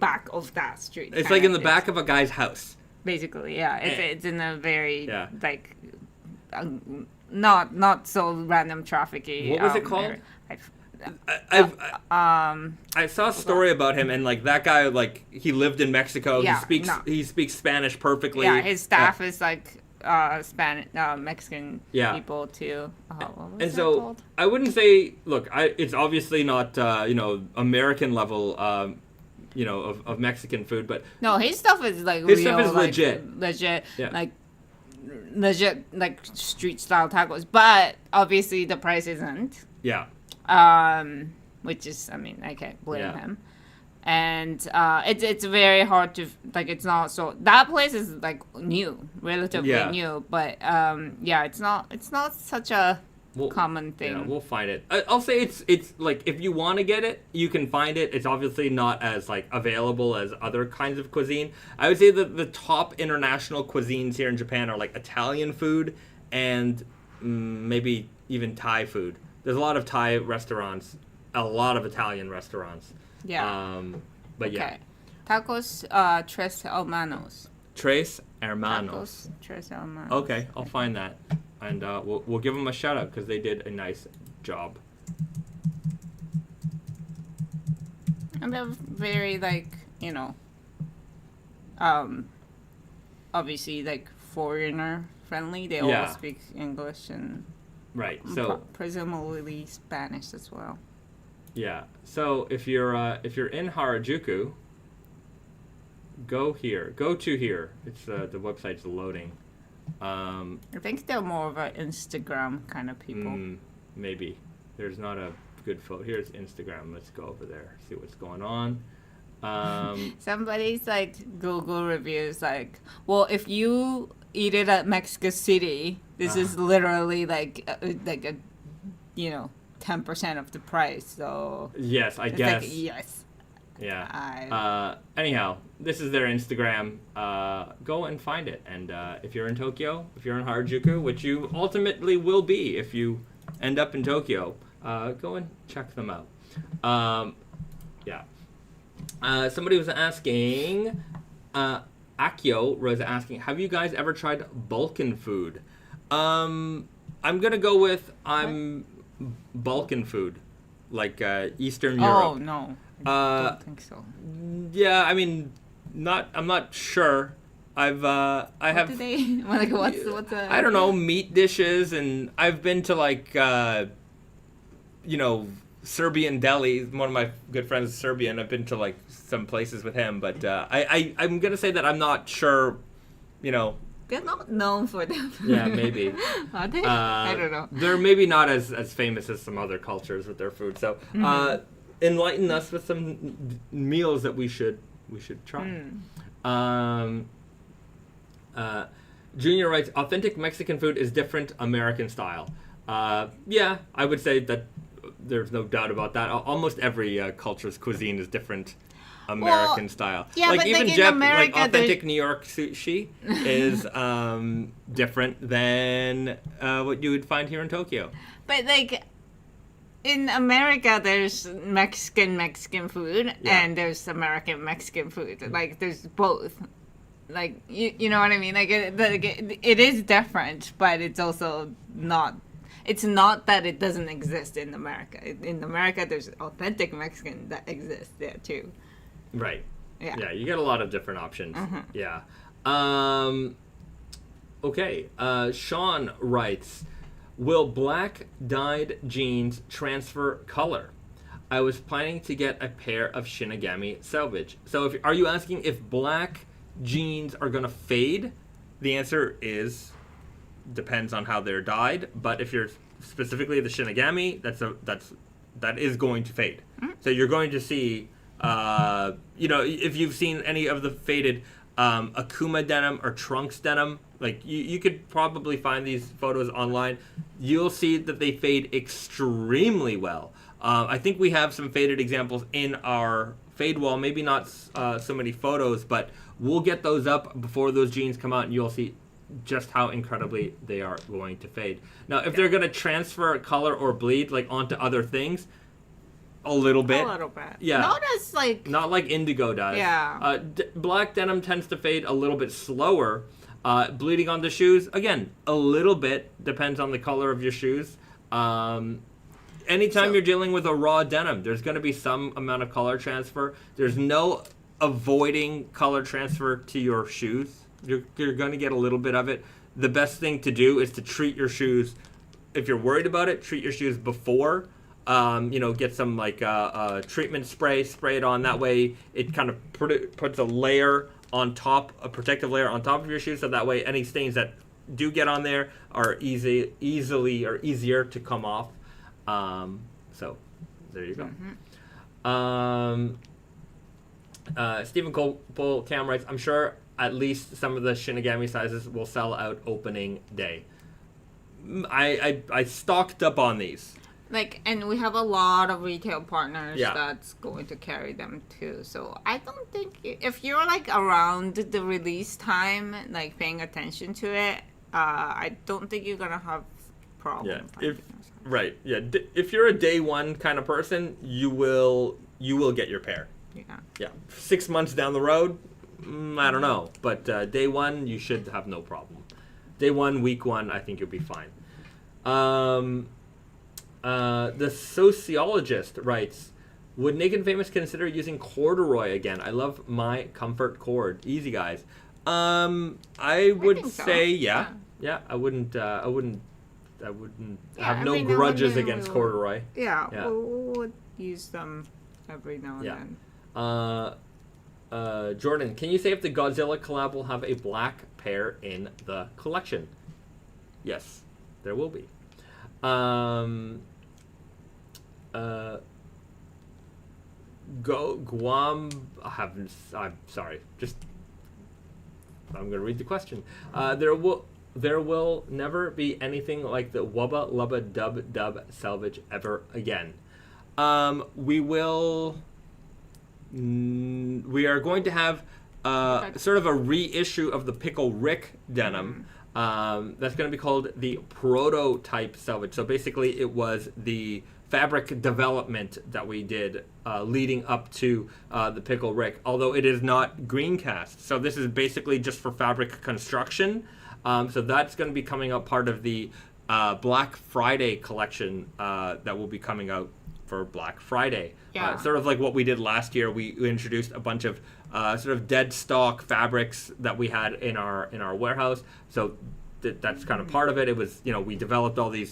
back of that street. It's like in the back of a guy's house. Basically, yeah. It's in a very like not so random trafficy. What was it called? I saw a story about him, and like that guy, like he lived in Mexico. He speaks Spanish perfectly. Yeah, his staff is like Spanish, Mexican people too. And so called? I wouldn't say. Look, it's obviously not American level. Of Mexican food, but no, his stuff is like his stuff is legit, legit like street style tacos. But obviously the price isn't. Yeah. Which is, I mean, I can't blame him. And it's very hard to like. It's not so. That place is like new, relatively new. But it's not such a common thing. Yeah, we'll find it. I'll say it's like if you want to get it, you can find it. It's obviously not as like available as other kinds of cuisine. I would say that the top international cuisines here in Japan are like Italian food and maybe even Thai food. There's a lot of Thai restaurants, a lot of Italian restaurants. Yeah. But okay. Tacos Tres Hermanos. Tres Hermanos. Tacos Tres Hermanos. Okay, I'll find that. And we'll give them a shout out because they did a nice job. And they're very like, obviously like foreigner friendly. They all speak English and so presumably Spanish as well. Yeah. So if you're in Harajuku, go to here. It's the website's loading. I think they're more of an Instagram kind of people. Maybe. There's not a good photo. Here's Instagram. Let's go over there, see what's going on. Somebody's like Google reviews like, well, if you eat it at Mexico City, this is literally like a 10% of the price. So yes, I guess. Like, yes. Yeah. Anyhow, this is their Instagram. Go and find it. And if you're in Tokyo, if you're in Harajuku, which you ultimately will be if you end up in Tokyo, go and check them out. Somebody was asking, Akio was asking, have you guys ever tried Balkan food? I'm going to go with Balkan food, like Eastern Europe. Oh, no. I don't think so. Yeah, I mean, I'm not sure. I have. Do they like what's I don't know, meat dishes, and I've been to like Serbian deli. One of my good friends is Serbian. I've been to like some places with him, but I'm gonna say that I'm not sure. They're not known for them. Yeah, maybe. Are they? I don't know. They're maybe not as famous as some other cultures with their food. So enlighten us with some meals that we should try. Junior writes, authentic Mexican food is different American style. Yeah, I would say that there's no doubt about that. Almost every culture's cuisine is different American style. yeah, but, like, in America, like authentic New York sushi is different than what you would find here in Tokyo. But like in America, there's Mexican food and there's American Mexican food. Like there's both. Like you know what I mean? Like it is different, but it's also not. It's not that it doesn't exist in America. In America, there's authentic Mexican that exists there too. Right. Yeah. Yeah, you get a lot of different options. Yeah. Okay. Sean writes, will black dyed jeans transfer color? I was planning to get a pair of Shinigami Selvedge. So are you asking if black jeans are going to fade? The answer is depends on how they're dyed, but if you're specifically the Shinigami, that is going to fade. So you're going to see if you've seen any of the faded Akuma denim or Trunks denim, like you could probably find these photos online. You'll see that they fade extremely well. I think we have some faded examples in our fade wall, maybe not so many photos, but we'll get those up before those jeans come out and you'll see just how incredibly they are going to fade. Now, if they're going to transfer color or bleed like onto other things, a little bit. Yeah. Not like indigo does. Yeah. Black denim tends to fade a little bit slower. Bleeding onto shoes, again, a little bit. Depends on the color of your shoes. Anytime you're dealing with a raw denim, there's going to be some amount of color transfer. There's no avoiding color transfer to your shoes. You're going to get a little bit of it. The best thing to do is to treat your shoes. If you're worried about it, treat your shoes before. Get some treatment spray it on. That way, it kind of puts a layer on top, a protective layer on top of your shoes, so that way any stains that do get on there are easier to come off. So there you go. Stephen Cole Cam writes, I'm sure at least some of the Shinigami sizes will sell out opening day. I stocked up on these. And we have a lot of retail partners that's going to carry them too. So I don't think if you're around the release time, paying attention to it, I don't think you're gonna have problem. Yeah. If you're a day one kind of person, you will get your pair. Yeah. 6 months down the road, I don't know, but day one you should have no problem. Day one, week one, I think you'll be fine. The sociologist writes, would Naked Famous consider using corduroy again? I love my comfort cord. Easy, guys. I would say yeah. I wouldn't have no grudges against corduroy. Yeah. We would use them every now and then. Jordan, can you say if the Godzilla collab will have a black pair in the collection? Yes, there will be. Guam. I'm sorry. I'm gonna read the question. There will never be anything like the Wubba Lubba Dub Dub Selvedge ever again. We are going to have sort of a reissue of the Pickle Rick denim. That's going to be called the prototype Selvedge. So basically, it was the fabric development that we did leading up to the Pickle Rick, although it is not green cast. So this is basically just for fabric construction. So that's going to be coming out part of the Black Friday collection that will be coming out for Black Friday. Yeah. Sort of like what we did last year. We introduced a bunch of sort of dead stock fabrics that we had in our warehouse. So that's kind of part of it. It was, we developed we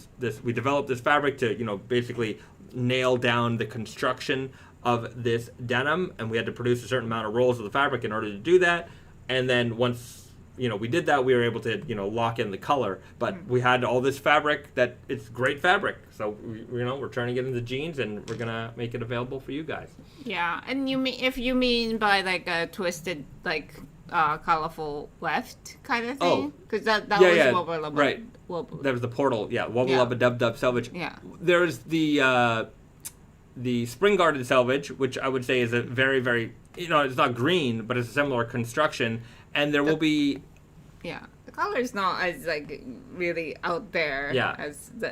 developed this fabric to, basically nail down the construction of this denim, and we had to produce a certain amount of rolls of the fabric in order to do that. And then once we did that, we were able to, lock in the color. But we had all this fabric that it's great fabric. So, we're turning it into jeans, and we're going to make it available for you guys. Yeah, and if you mean by a twisted, colorful weft kind of thing? Because that was Wubba Lubba. Right. That was the portal, Wubba Lubba Dub Dub Selvedge. Yeah. There's the the Spring Garden Selvedge, which I would say is a very, very, it's not green, but it's a similar construction. And there will be... Yeah, the color is not as like really out there Yeah. as the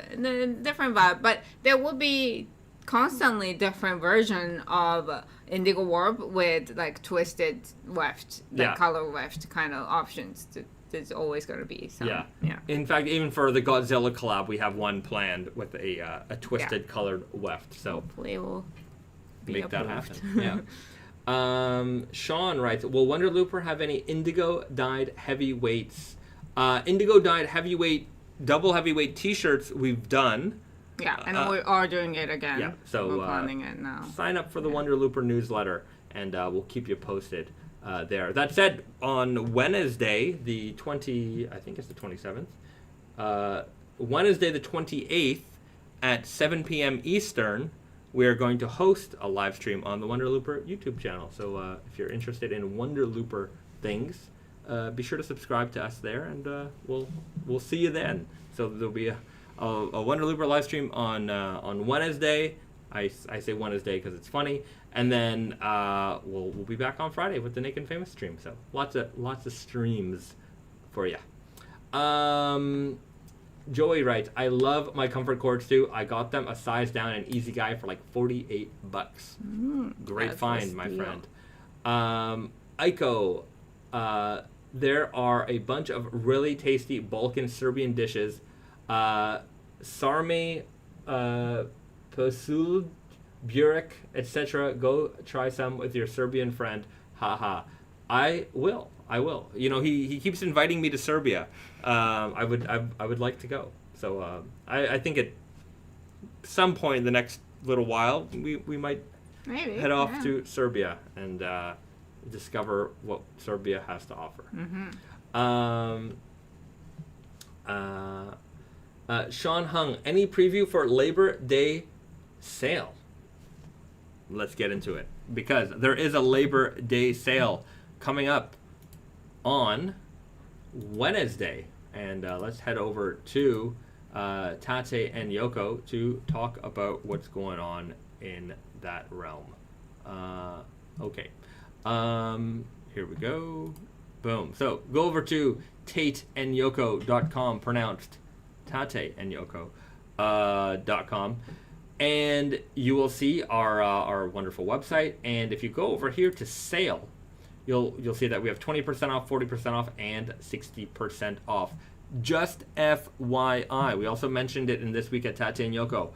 different vibe, but there will be constantly different version of indigo warp with like twisted weft, Yeah. color weft kind of options. There's always going to be some. Yeah. Yeah. In fact, even for the Godzilla collab, we have one planned with a twisted colored weft. So Hopefully it will be make that approved. happen. Yeah. Sean writes, will Wonder Looper have any indigo dyed heavyweights? Indigo dyed heavyweight, double heavyweight t-shirts we've done. Yeah, and we are doing it again. Yeah, so we're planning it now. Sign up for the Wonder Looper newsletter, and we'll keep you posted there. That said, on Wednesday, the 27th, Wednesday the 28th at 7 p.m. Eastern, we are going to host a live stream on the Wonder Looper YouTube channel. So if you're interested in Wonder Looper things, be sure to subscribe to us there, and we'll see you then. So there'll be a Wonder Looper live stream on Wednesday. I say Wednesday because it's funny, and then we'll be back on Friday with the Naked Famous stream. So lots of streams for you. Joey writes, I love my comfort cords too. I got them a size down in Easy Guy for like $48. Great find, my friend. Aiko, there are a bunch of really tasty Balkan Serbian dishes. Sarme, Posul, Burek, etc. Go try some with your Serbian friend. Haha. I will. He keeps inviting me to Serbia. I would like to go. So I think at some point in the next little while we might Maybe, head off to Serbia and discover what Serbia has to offer. Sean Hung, any preview for Labor Day sale? Let's get into it, because there is a Labor Day sale coming up on Wednesday, and let's head over to Tate and Yoko to talk about what's going on in that realm. Okay, here we go. Boom. So go over to tateandyoko.com, pronounced Tate and Yoko .com, and you will see our wonderful website. And if you go over here to sale, you'll see that we have 20% off, 40% off, and 60% off. Just FYI, we also mentioned it in This Week at Tate and Yoko.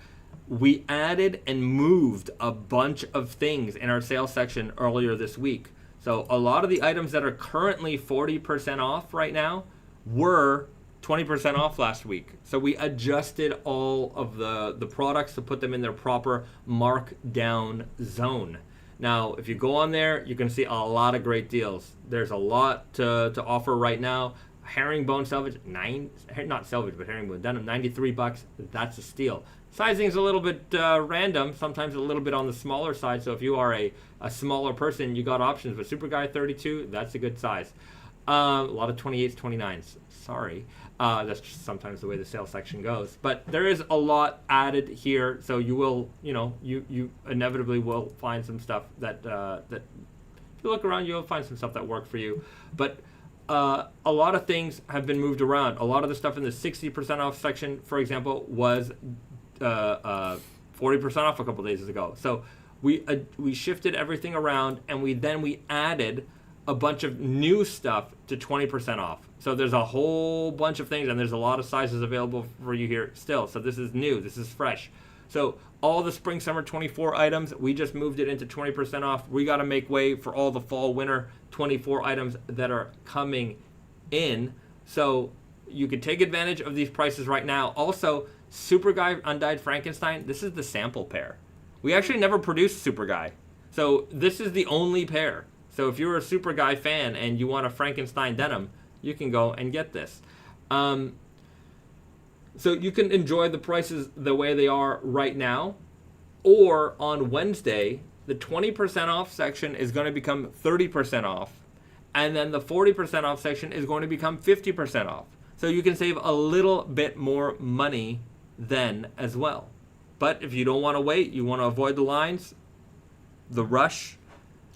We added and moved a bunch of things in our sales section earlier this week. So a lot of the items that are currently 40% off right now were 20% off last week. So we adjusted all of the products to put them in their proper markdown zone. Now, if you go on there, you can see a lot of great deals. There's a lot to offer right now. Herringbone Selvedge, not Selvedge, but herringbone denim, $93. That's a steal. Sizing is a little bit random, sometimes a little bit on the smaller side. So if you are a smaller person, you got options. But Super Guy 32, that's a good size. A lot of 28s, 29s. Sorry. That's just sometimes the way the sales section goes. But there is a lot added here, so you will, you inevitably will find some stuff that if you look around, you'll find some stuff that work for you. But a lot of things have been moved around. A lot of the stuff in the 60% off section, for example, was 40% off a couple days ago. So we shifted everything around, and we added a bunch of new stuff to 20% off. So there's a whole bunch of things, and there's a lot of sizes available for you here still. So this is new, this is fresh. So all the spring summer 24 items, we just moved it into 20% off. We got to make way for all the fall winter 24 items that are coming in. So you can take advantage of these prices right now. Also, Super Guy Undyed Frankenstein, this is the sample pair. We actually never produced Super Guy. So this is the only pair. So if you're a Super Guy fan and you want a Frankenstein denim, you can go and get this. So you can enjoy the prices the way they are right now. Or on Wednesday, the 20% off section is going to become 30% off. And then the 40% off section is going to become 50% off. So you can save a little bit more money then as well. But if you don't want to wait, you want to avoid the lines, the rush.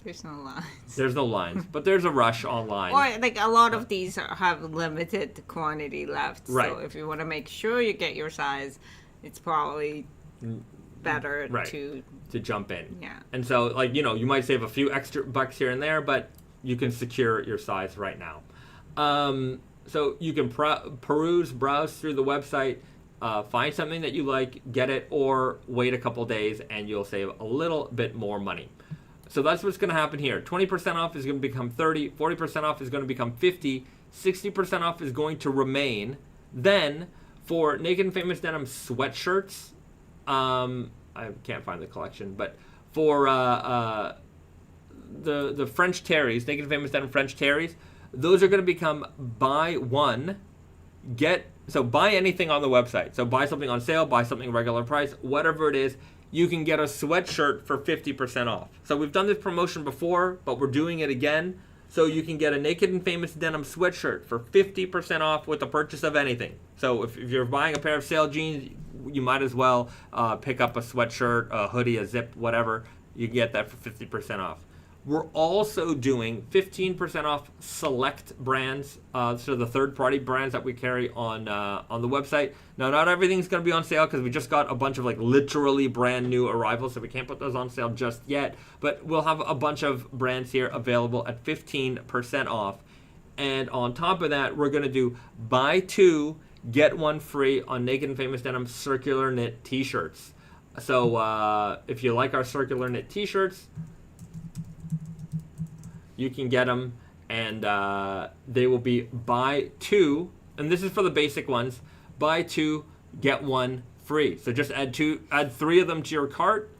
There's no lines. There's no lines, but there's a rush online. Or like a lot of these have limited quantity left. Right. So if you want to make sure you get your size, it's probably better to jump in. Yeah. And so, like, you know, you might save a few extra bucks here and there, but you can secure your size right now. So you can browse through the website, find something that you like, get it, or wait a couple days and you'll save a little bit more money. So that's what's going to happen here. 20% off is going to become 30, 40% off is going to become 50, 60% off is going to remain. Then for Naked Famous Denim sweatshirts, I can't find the collection, but for the French Terries, Naked Famous Denim French Terries, those are going to become buy one, buy anything on the website. So buy something on sale, buy something regular price, whatever it is, you can get a sweatshirt for 50% off. So we've done this promotion before, but we're doing it again. So you can get a Naked and Famous Denim sweatshirt for 50% off with the purchase of anything. So if you're buying a pair of sale jeans, you might as well pick up a sweatshirt, a hoodie, a zip, whatever. You can get that for 50% off. We're also doing 15% off select brands, so the third-party brands that we carry on the website. Now, not everything's going to be on sale because we just got a bunch of like literally brand new arrivals, so we can't put those on sale just yet. But we'll have a bunch of brands here available at 15% off. And on top of that, we're going to do buy two, get one free on Naked and Famous Denim circular knit t-shirts. So if you like our circular knit t-shirts, you can get them, and they will be buy two, and this is for the basic ones, buy two, get one free. So just add three of them to your cart,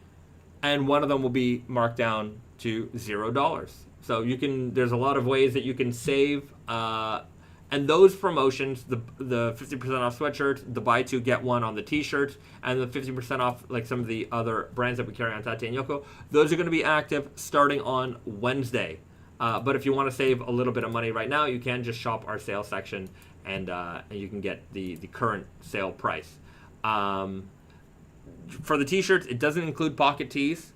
and one of them will be marked down to $0. So there's a lot of ways that you can save, and those promotions, the 50% off sweatshirts, the buy two, get one on the t-shirts, and the 50% off like some of the other brands that we carry on Tate and Yoko, those are going to be active starting on Wednesday. But if you want to save a little bit of money right now, you can just shop our sale section, and you can get the current sale price. For the t-shirts, it doesn't include pocket tees,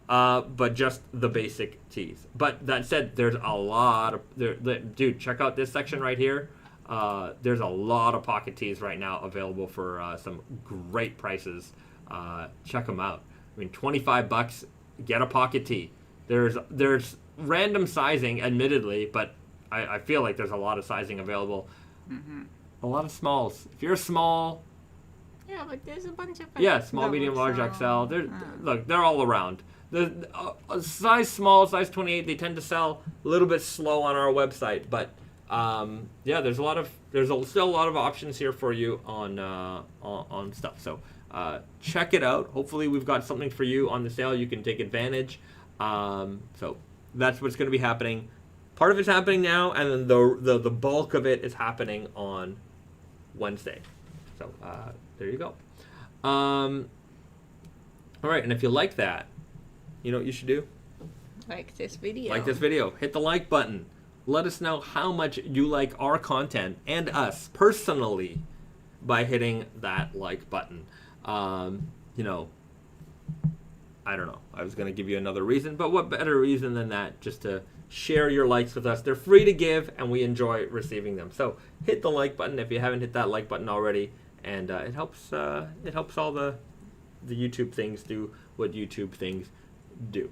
but just the basic tees. But that said, there's a lot of... Dude, check out this section right here. There's a lot of pocket tees right now available for some great prices. Check them out. I mean, $25, get a pocket tee. There's random sizing, admittedly, but I feel like there's a lot of sizing available. A lot of smalls. If you're small... Yeah, but there's a bunch of... small, medium, large, XL. Look, they're all around. Size small, size 28, they tend to sell a little bit slow on our website, but there's still a lot of options here for you on stuff. So check it out. Hopefully we've got something for you on the sale you can take advantage. So that's what's going to be happening. Part of it's happening now, and then the bulk of it is happening on Wednesday. So there you go. All right, and if you like that, you know what you should do? Like this video. Like this video. Hit the like button. Let us know how much you like our content and us personally by hitting that like button. I don't know. I was going to give you another reason, but what better reason than that just to share your likes with us. They're free to give, and we enjoy receiving them. So hit the like button if you haven't hit that like button already, and it helps all the YouTube things do what YouTube things do.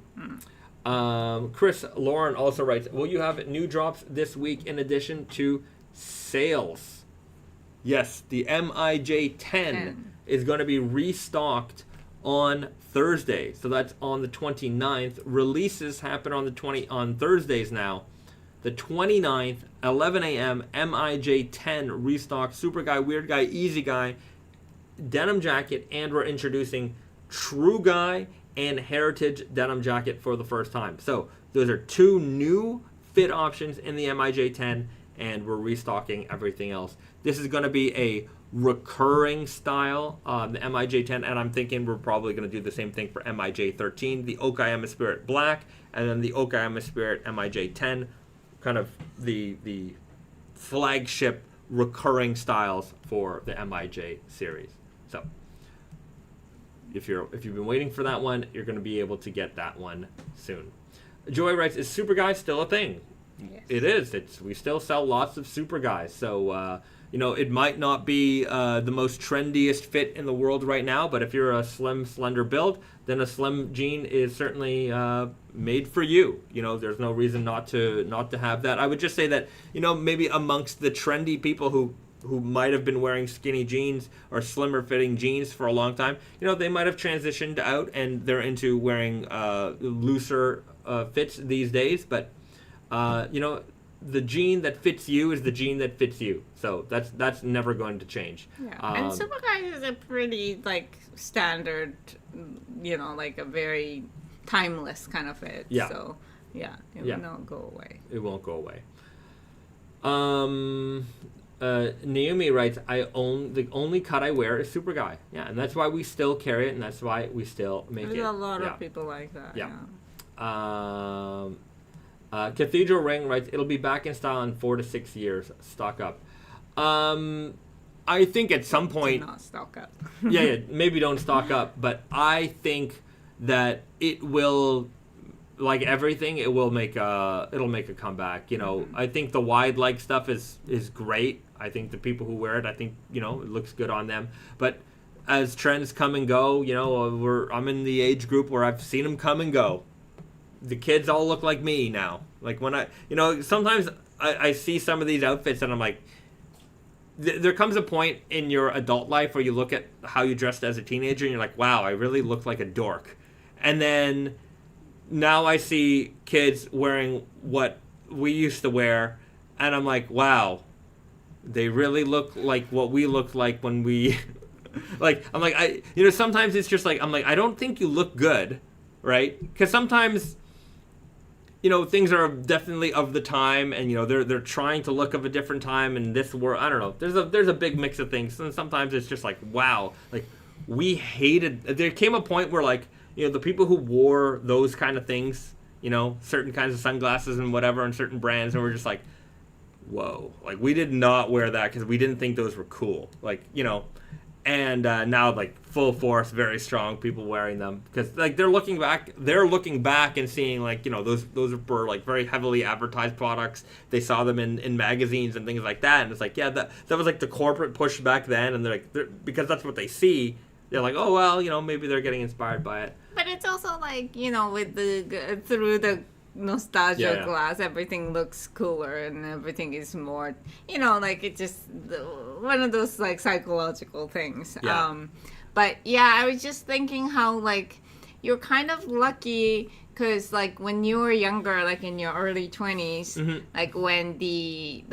Chris Lauren also writes, will you have new drops this week in addition to sales? Yes, the MIJ10 is going to be restocked on Thursday. So that's on the 29th. Releases happen on Thursdays now. The 29th, 11 a.m., MIJ10 restock. Super Guy, Weird Guy, Easy Guy, denim jacket, and we're introducing True Guy and Heritage denim jacket for the first time. So those are two new fit options in the MIJ10, and we're restocking everything else. This is going to be a recurring style, the MIJ10, and I'm thinking we're probably going to do the same thing for MIJ13, the Oak I Am a Spirit Black, and then the Oak I Am a Spirit MIJ10, kind of the flagship recurring styles for the MIJ series. So if you've been waiting for that one, you're going to be able to get that one soon. Joy writes, is Super Guy still a thing? Yes. It is. We still sell lots of Super Guys. So, it might not be the most trendiest fit in the world right now, but if you're a slim, slender build, then a slim jean is certainly made for you. There's no reason not to have that. I would just say that, maybe amongst the trendy people who might have been wearing skinny jeans or slimmer fitting jeans for a long time, they might have transitioned out and they're into wearing looser fits these days. But, the jean that fits you is the jean that fits you. So that's never going to change. Yeah. And Super Guy is a pretty, standard, a very timeless kind of fit. Yeah. So, yeah, it will not go away. It won't go away. Naomi writes, the only cut I wear is Super Guy. Yeah, and that's why we still carry it, and that's why we still make it. There's a lot of people like that. Yeah. Cathedral Ring writes, it'll be back in style in 4 to 6 years. Stock up. I think at some point... Do not stock up. yeah, maybe don't stock up, but I think that it will... Like everything, it'll make a comeback. I think the wide leg stuff is great. I think the people who wear it, it looks good on them. But as trends come and go, I'm in the age group where I've seen them come and go. The kids all look like me now. Like when sometimes I see some of these outfits and I'm like, there comes a point in your adult life where you look at how you dressed as a teenager and you're like, wow, I really look like a dork. And then now I see kids wearing what we used to wear, and I'm like, wow, they really look like what we looked like when we, sometimes it's just like, I don't think you look good, right? Because sometimes, things are definitely of the time, and, they're trying to look of a different time in this world. I don't know. There's a big mix of things, and sometimes it's just like, wow, we hated, there came a point where, the people who wore those kind of things, certain kinds of sunglasses and whatever and certain brands, and we're just like, whoa. we did not wear that because we didn't think those were cool. And now, full force, very strong people wearing them. Because, they're looking back and seeing, those were, very heavily advertised products. They saw them in magazines and things like that. And it's like, yeah, that was, the corporate push back then. And because that's what they see, they're like, oh, well, maybe they're getting inspired by it. But it's also with through the nostalgia glass, everything looks cooler and everything is more, it's just one of those psychological things. Yeah. But yeah, I was just thinking how you're kind of lucky because when you were younger, in your early 20s, mm-hmm. When the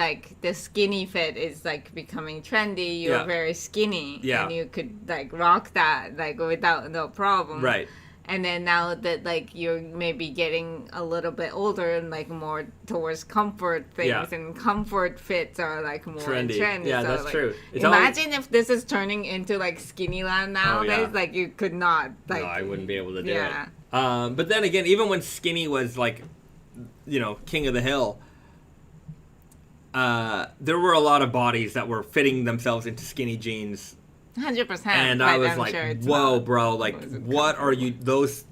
skinny fit is becoming trendy, you're very skinny, and you could rock that without no problem. Right. And then now that you're maybe getting a little bit older and more towards comfort things, and comfort fits are more trendy. Yeah, so, that's true. Imagine if this is turning into Skinny Land nowadays. You could not. No, I wouldn't be able to do it. But then again, even when skinny was king of the hill, there were a lot of bodies that were fitting themselves into skinny jeans. 100%. And I was whoa, bro, what are you, those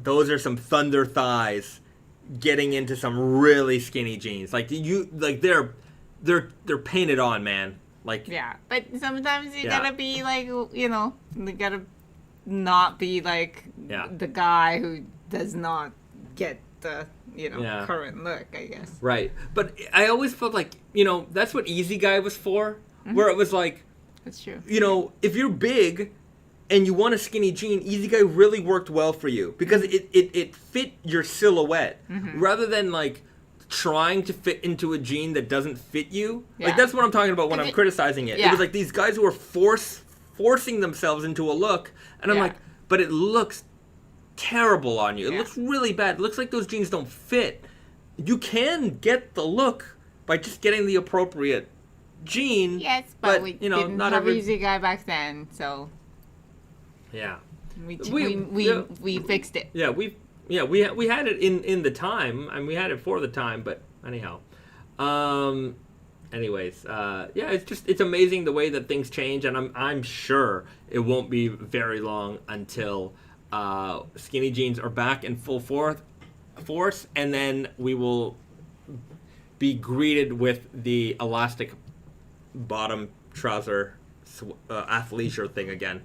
are some thunder thighs getting into some really skinny jeans. They're painted on, man. Yeah, but sometimes you gotta be you gotta not be the guy who does not get the, current look, I guess. Right. But I always felt that's what Easy Guy was for, mm-hmm. where it was that's true. If you're big and you want a skinny jean, Easy Guy really worked well for you because it fit your silhouette mm-hmm. rather than trying to fit into a jean that doesn't fit you. That's what I'm talking about when I'm criticizing it. Yeah. It was these guys who were forcing themselves into a look, and I'm but it looks terrible on you. It looks really bad. It looks like those jeans don't fit. You can get the look by just getting the appropriate jean. Yes, but we didn't have Easy Guy back then, so yeah, we fixed it. Yeah, we had it in the time, and we had it for the time. But anyhow, anyways, it's amazing the way that things change, and I'm sure it won't be very long until skinny jeans are back in full force, and then we will be greeted with the elastic bottom trouser athleisure thing again.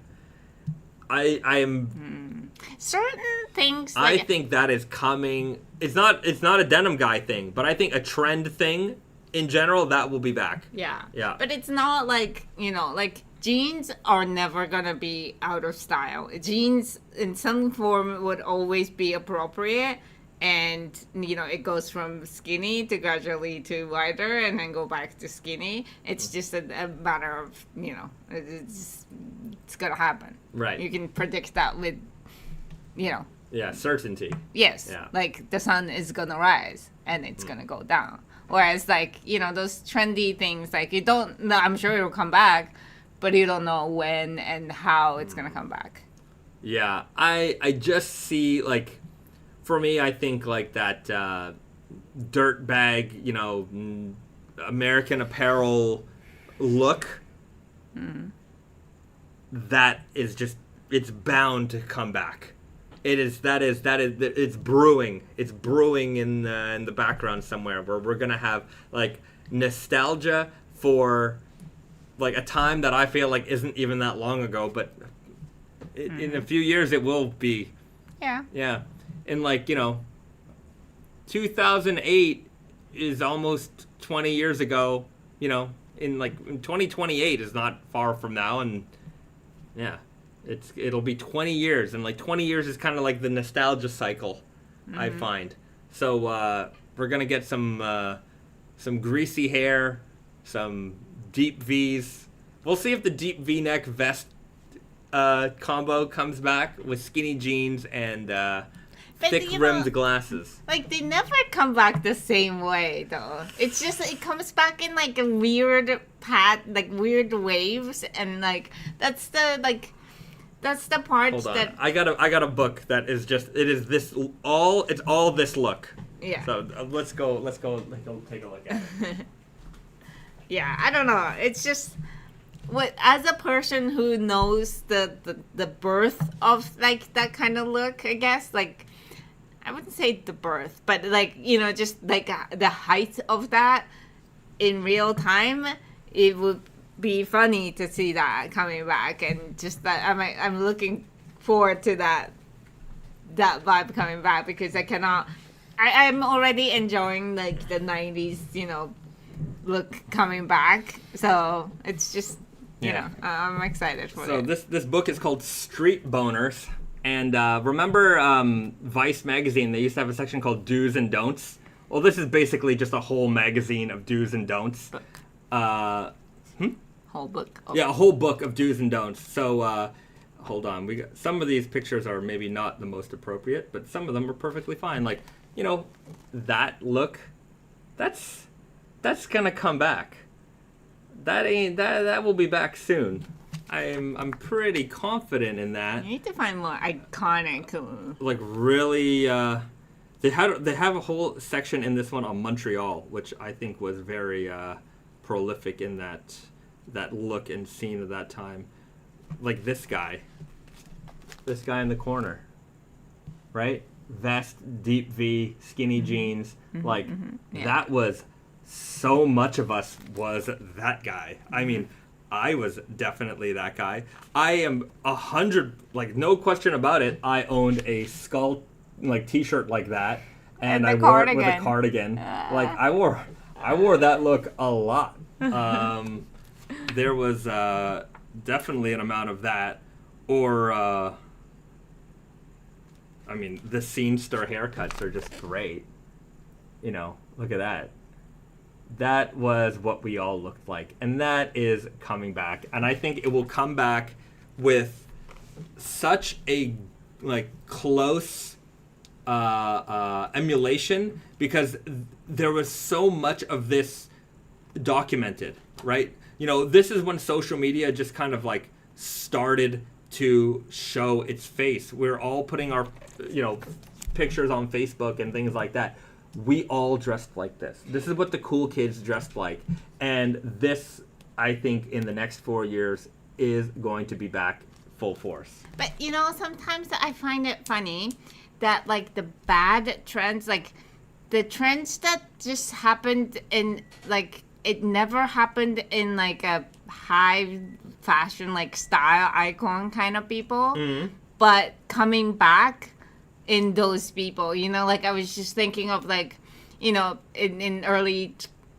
I am certain things. I think that is coming. It's not a denim guy thing, but I think a trend thing in general that will be back. Yeah. Yeah. But it's not like, like jeans are never gonna be out of style. Jeans in some form would always be appropriate. And, it goes from skinny to gradually to wider and then go back to skinny. It's just a matter of, it's going to happen. Right. You can predict that with, Yeah, certainty. Yes. Yeah. Like the sun is going to rise and it's going to go down. Whereas like, those trendy things, like you don't know, I'm sure it will come back, but you don't know when and how it's going to come back. Yeah. I just see like, for me, I think like that dirt bag, American Apparel look. That is just, it's bound to come back. It's brewing. It's brewing in the background somewhere where we're gonna have like nostalgia for like a time that I feel like isn't even that long ago, but in a few years it will be. Yeah. Yeah. And 2008 is almost 20 years ago, in 2028 is not far from now, and yeah, it'll be 20 years, and 20 years is kind of like the nostalgia cycle, I find. So we're gonna get some greasy hair, some deep V's. We'll see if the deep V-neck vest combo comes back with skinny jeans and thick-rimmed glasses. Like, they never come back the same way, though. It's just, it comes back in, like, a weird weird waves, and, like, that's the part Hold on. that... I got a book that is just, it's all this look. Yeah. So, let's go take a look at it. Yeah, I don't know. It's just... as a person who knows the birth of, like, that kind of look, I guess, like... I wouldn't say the birth, but just like the height of that in real time, it would be funny to see that coming back, and just that I'm looking forward to that vibe coming back, because I'm already enjoying like the 90s, look coming back, so it's just I'm excited for it. So this book is called Street Boners. And remember Vice magazine, they used to have a section called Do's and Don'ts? Well, this is basically just a whole magazine of do's and don'ts. Whole book. Yeah, a whole book of do's and don'ts. So, hold on. We got some of these pictures are maybe not the most appropriate, but some of them are perfectly fine. Like, that look, that's gonna come back. That will be back soon. I'm pretty confident in that. You need to find more iconic. Like really, they have a whole section in this one on Montreal, which I think was very prolific in that look and scene of that time. Like this guy in the corner, right? Vest, deep V, skinny jeans. Yeah. That was so much of us was that guy. I mean. I was definitely that guy. I am 100, like no question about it. I owned a skull T-shirt like that, and I wore it with a cardigan. Like I wore that look a lot. There was definitely an amount of that, or I mean the Seamster haircuts are just great. Look at that. That was what we all looked like, and that is coming back, and I think it will come back with such a close emulation, because there was so much of this documented, right? This is when social media just kind of started to show its face. We're all putting our pictures on Facebook and things like that. we all dressed like this. This is what the cool kids dressed like. And this, I think, in the next 4 years is going to be back full force. But, you know, sometimes I find it funny that, like, the bad trends, like, the trends that just happened in, like, it never happened in, like, a high fashion, like, style icon kind of people. Mm-hmm. But coming back in those people, you know, like, I was just thinking of, like, you know, in early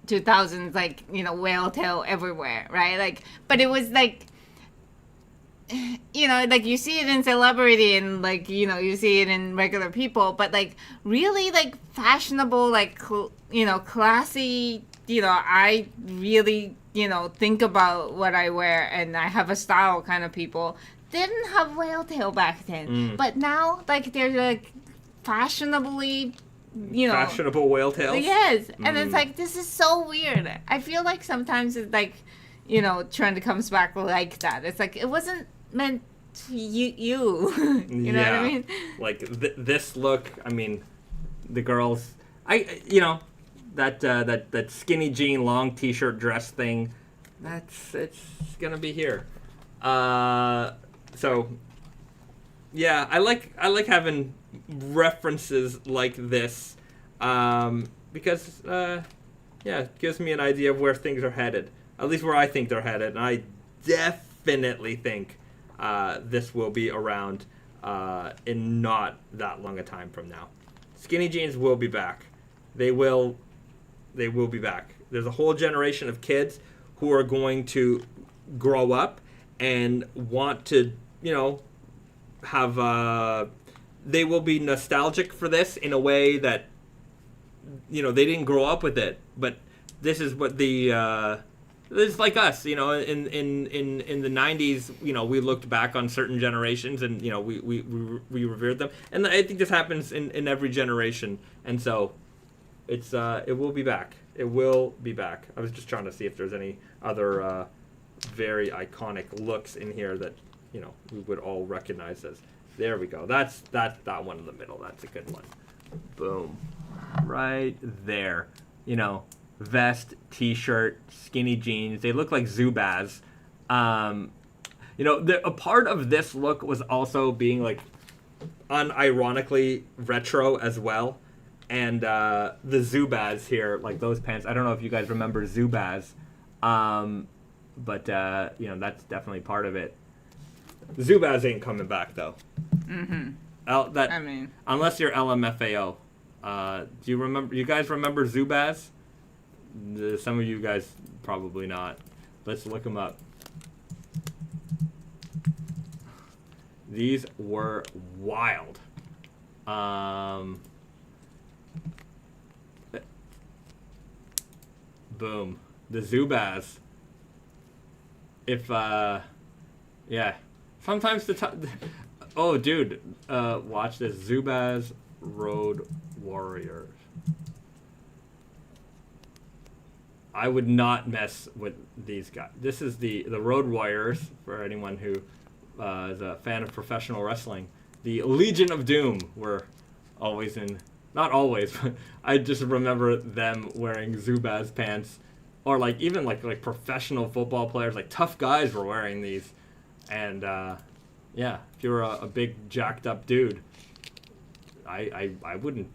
2000s, like, you know, whale tail everywhere, right? Like, but it was, like, you know, like, you see it in celebrity and, like, you know, you see it in regular people, but, like, really, like, fashionable, like, you know, classy, you know, I really, you know, think about what I wear and I have a style kind of people didn't have whale tail back then. But now, like, they're, like, fashionably, you know. Fashionable whale tails? Yes. And it's like, this is so weird. I feel like sometimes it's like, you know, trend comes back like that. It's like, it wasn't meant to you. You know what I mean? Like, this look, I mean, the girls, you know, that skinny jean, long t-shirt dress thing, it's gonna be here. So, yeah, I like having references like this, because, yeah, it gives me an idea of where things are headed. At least where I think they're headed. And I definitely think this will be around in not that long a time from now. Skinny jeans will be back. They will be back. There's a whole generation of kids who are going to grow up and want to, you know, have they will be nostalgic for this in a way that, you know, they didn't grow up with it, but this is what it's like us, you know, in the 90s, you know, we looked back on certain generations and, you know, we revered them. And I think this happens in every generation. And so it will be back. It will be back. I was just trying to see if there's any other very iconic looks in here that, you know, we would all recognize as. There we go. That's that one in the middle. That's a good one. Boom. Right there. You know, vest, t-shirt, skinny jeans. They look like Zubaz. You know, a part of this look was also being, like, unironically retro as well. And the Zubaz here, like those pants. I don't know if you guys remember Zubaz. But, you know, that's definitely part of it. Zubaz ain't coming back, though. Mm-hmm. I mean, unless you're LMFAO. Do you guys remember Zubaz? Some of you guys probably not. Let's look them up. These were wild. Boom. The Zubaz. If, yeah. Sometimes oh, dude. Watch this. Zubaz Road Warriors. I would not mess with these guys. This is the Road Warriors, for anyone who is a fan of professional wrestling. The Legion of Doom were always in... Not always, but I just remember them wearing Zubaz pants. Or, like, even, like professional football players, like, tough guys were wearing these. And, yeah, if you're a big, jacked-up dude, I wouldn't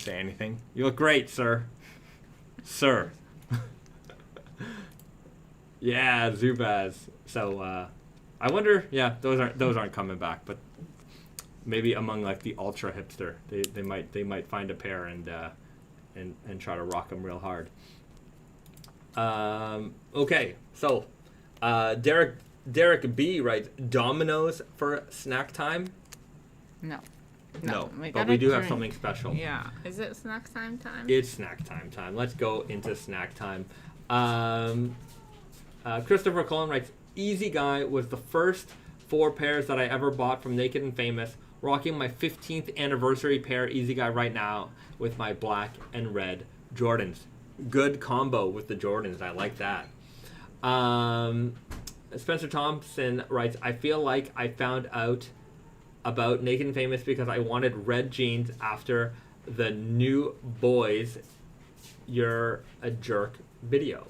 say anything. You look great, sir. Sir. Yeah, Zubaz. So, I wonder, yeah, those aren't coming back, but maybe among, like, the ultra hipster, they might find a pair and try to rock them real hard. Okay, so Derek B writes, Dominos for snack time? No, but we do have something special. Yeah, is it snack time? It's snack time. Let's go into snack time. Christopher Cullen writes, Easy Guy was the first 4 pairs that I ever bought from Naked and Famous. Rocking my 15th anniversary pair, Easy Guy, right now with my black and red Jordans. Good combo with the Jordans. I like that. Spencer Thompson writes, I feel like I found out about Naked and Famous because I wanted red jeans after the New Boys You're a Jerk video.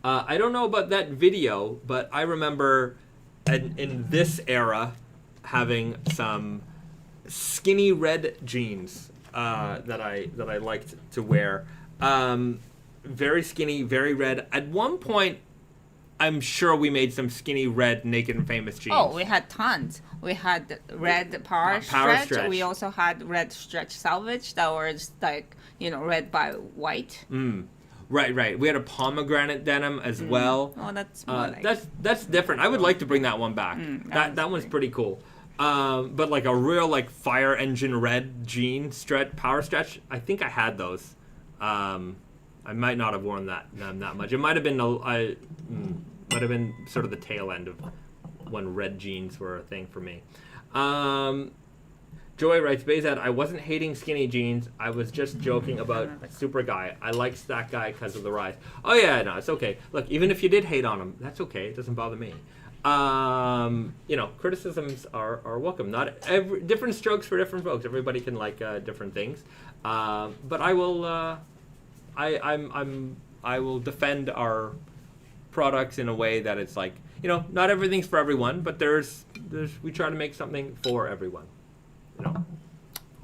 I don't know about that video, but I remember in this era having some skinny red jeans that I liked to wear. Very skinny, very red. At one point, I'm sure we made some skinny red Naked and Famous jeans. Oh, we had tons. We had red power stretch. We also had red stretch Selvedge that was like, red by white. Right. We had a pomegranate denim as well. Oh, that's that's different. I would like to bring that one back. That one's pretty cool. But like a real like fire engine red jean power stretch. I think I had those. I might not have worn them that much. It might have been might have been sort of the tail end of when red jeans were a thing for me. Joy writes, Bayzad, I wasn't hating skinny jeans. I was just joking about Super Guy. I liked that guy because of the rise. Oh yeah, no, it's okay. Look, even if you did hate on him, that's okay. It doesn't bother me. Criticisms are welcome. Not different strokes for different folks. Everybody can like different things. But I will. I will defend our products in a way that it's like, not everything's for everyone, but we try to make something for everyone.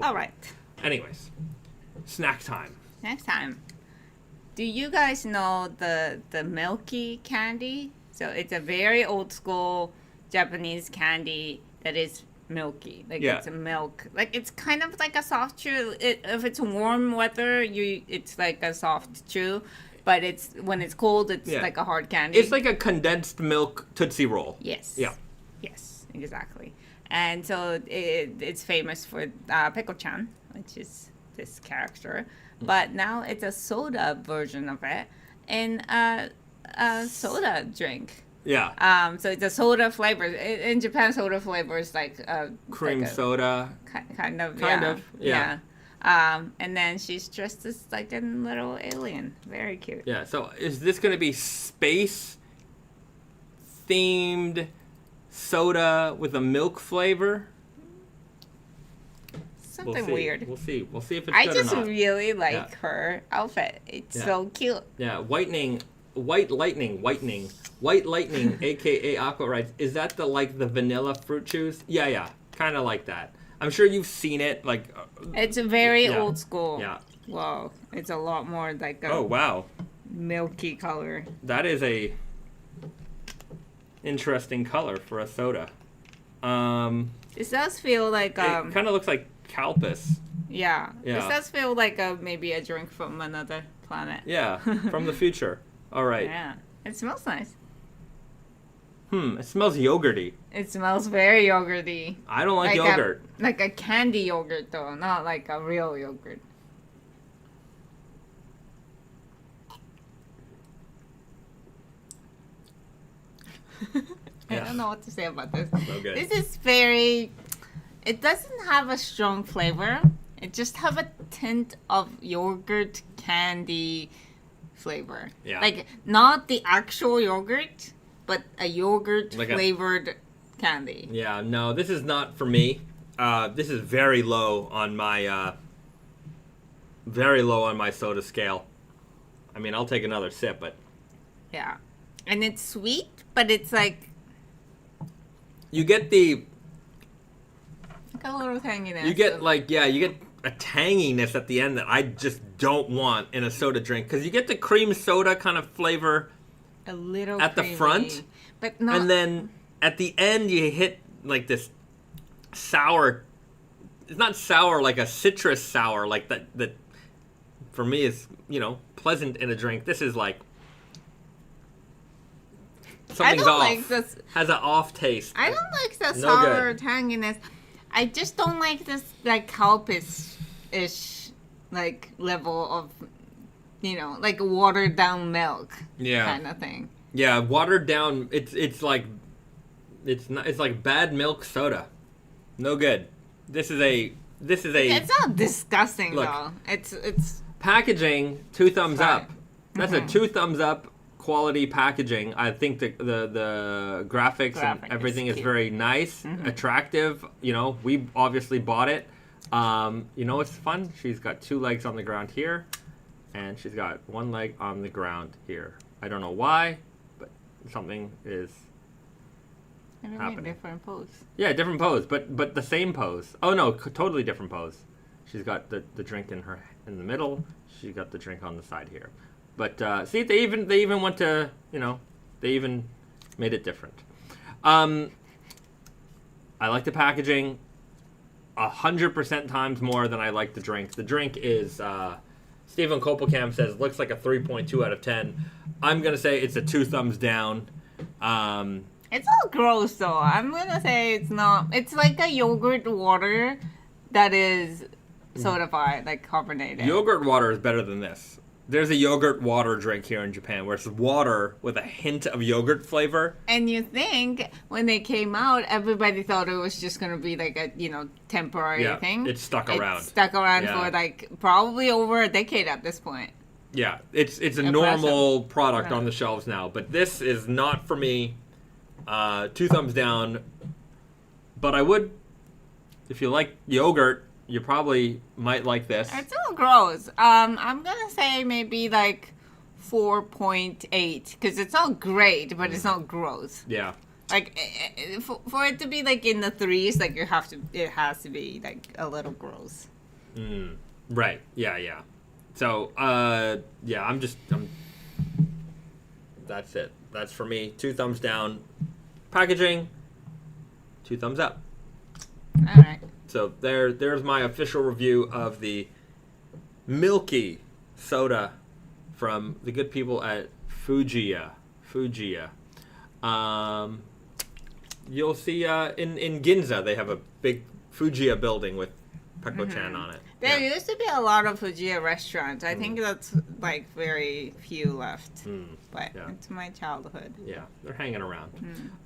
All right. Anyways, snack time. Next time. Do you guys know the milky candy? So it's a very old school Japanese candy that is milky. Like it's a milk. Like it's kind of like a soft chew. If it's warm weather, it's like a soft chew. But when it's cold, it's like a hard candy. It's like a condensed milk Tootsie Roll. Yes. Yeah. Yes, exactly. And so it's famous for Pickle-chan, which is this character. But now it's a soda version of it in a soda drink. Yeah. So it's a soda flavor. In Japan, soda flavor is like cream like soda. Kind of. Yeah. And then she's dressed as like a little alien. Very cute. Yeah. So is this going to be space themed soda with a milk flavor? Something weird. We'll see. We'll see if it's I good or just not. really like her outfit. It's so cute. Yeah. White lightning, aka Aqua writes, is that the vanilla fruit chews? Yeah. Kind of like that. I'm sure you've seen it. Like it's very old school. Yeah. Wow. It's a lot more like a milky color. That is a interesting color for a soda. This does feel like it kind of looks like Calpis. Yeah. This does feel like maybe a drink from another planet. Yeah, from the future. All right. Yeah. It smells nice. It smells yogurty. It smells very yogurty. I don't like yogurt. Like a candy yogurt though, not like a real yogurt. I don't know what to say about this. So good. This is it doesn't have a strong flavor. It just have a tint of yogurt candy flavor. Yeah. Like not the actual yogurt, but a yogurt flavored candy. Yeah, no, this is not for me. This is very low on my soda scale. I mean, I'll take another sip, but yeah. And it's sweet, but it's like you get a little tanginess. You get you get a tanginess at the end that I just don't want in a soda drink, because you get the cream soda kind of flavor a little at creamy, the front, but not. And then at the end you hit like this sour. It's not sour like a citrus sour like that for me is pleasant in a drink. This is like something's off. Like this. Has an off taste. I don't like the sour tanginess. I just don't like this like Calpis-ish like level of like watered down milk kind of thing. Yeah, watered down. It's like bad milk soda. No good. This is a. It's not disgusting though. It's packaging. 2 thumbs up. That's a 2 thumbs up quality packaging. I think the graphics and everything is very nice, attractive. We obviously bought it. You know what's fun? She's got 2 legs on the ground here, and she's got 1 leg on the ground here. I don't know why, but something is happening. Different pose. Yeah, different pose, but the same pose. Oh no, totally different pose. She's got the drink in the middle. She got the drink on the side here. But see, they even went to, they even made it different. I like the packaging 100% times more than I like the drink. The drink is Stephen Kopelkamp says looks like a 3.2 out of 10. I'm gonna say it's a 2 thumbs down. It's all gross though. I'm gonna say it's not. It's like a yogurt water that is sodified, like carbonated. Yogurt water is better than this. There's a yogurt water drink here in Japan where it's water with a hint of yogurt flavor. And you think when they came out, everybody thought it was just gonna be like a temporary thing. It stuck around. It stuck around for like probably over a decade at this point. Yeah, it's a normal product on the shelves now, but this is not for me. 2 thumbs down. But I would, if you like yogurt, you probably might like this. It's all gross. I'm gonna say maybe like 4.8 because it's not great, but it's not gross. Yeah. Like for it to be like in the 3s, like it has to be like a little gross. Right. Yeah. So that's it. That's for me. 2 thumbs down. Packaging, 2 thumbs up. All right. So there's my official review of the milky soda from the good people at Fujiya. You'll see in Ginza they have a big Fujiya building with Peko-chan on it. There used to be a lot of Fujiya restaurants. I think that's like very few left. But it's my childhood. Yeah, they're hanging around.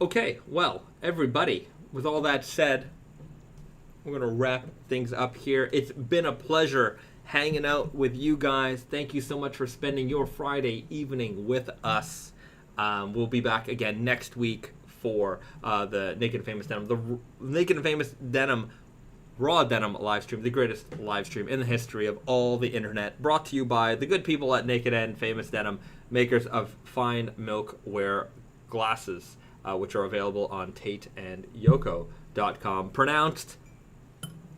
Okay, well, everybody, with all that said, we're going to wrap things up here. It's been a pleasure hanging out with you guys. Thank you so much for spending your Friday evening with us. We'll be back again next week for the Naked Famous Denim. The Naked Famous Denim Raw Denim live stream, the greatest live stream in the history of all the internet, brought to you by the good people at Naked and Famous Denim, makers of fine milk wear glasses, which are available on tateandyoko.com. Pronounced,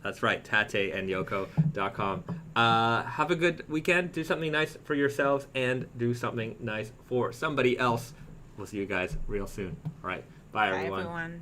that's right, tateandyoko.com. Have a good weekend. Do something nice for yourselves and do something nice for somebody else. We'll see you guys real soon. All right. Bye, everyone. Bye, everyone.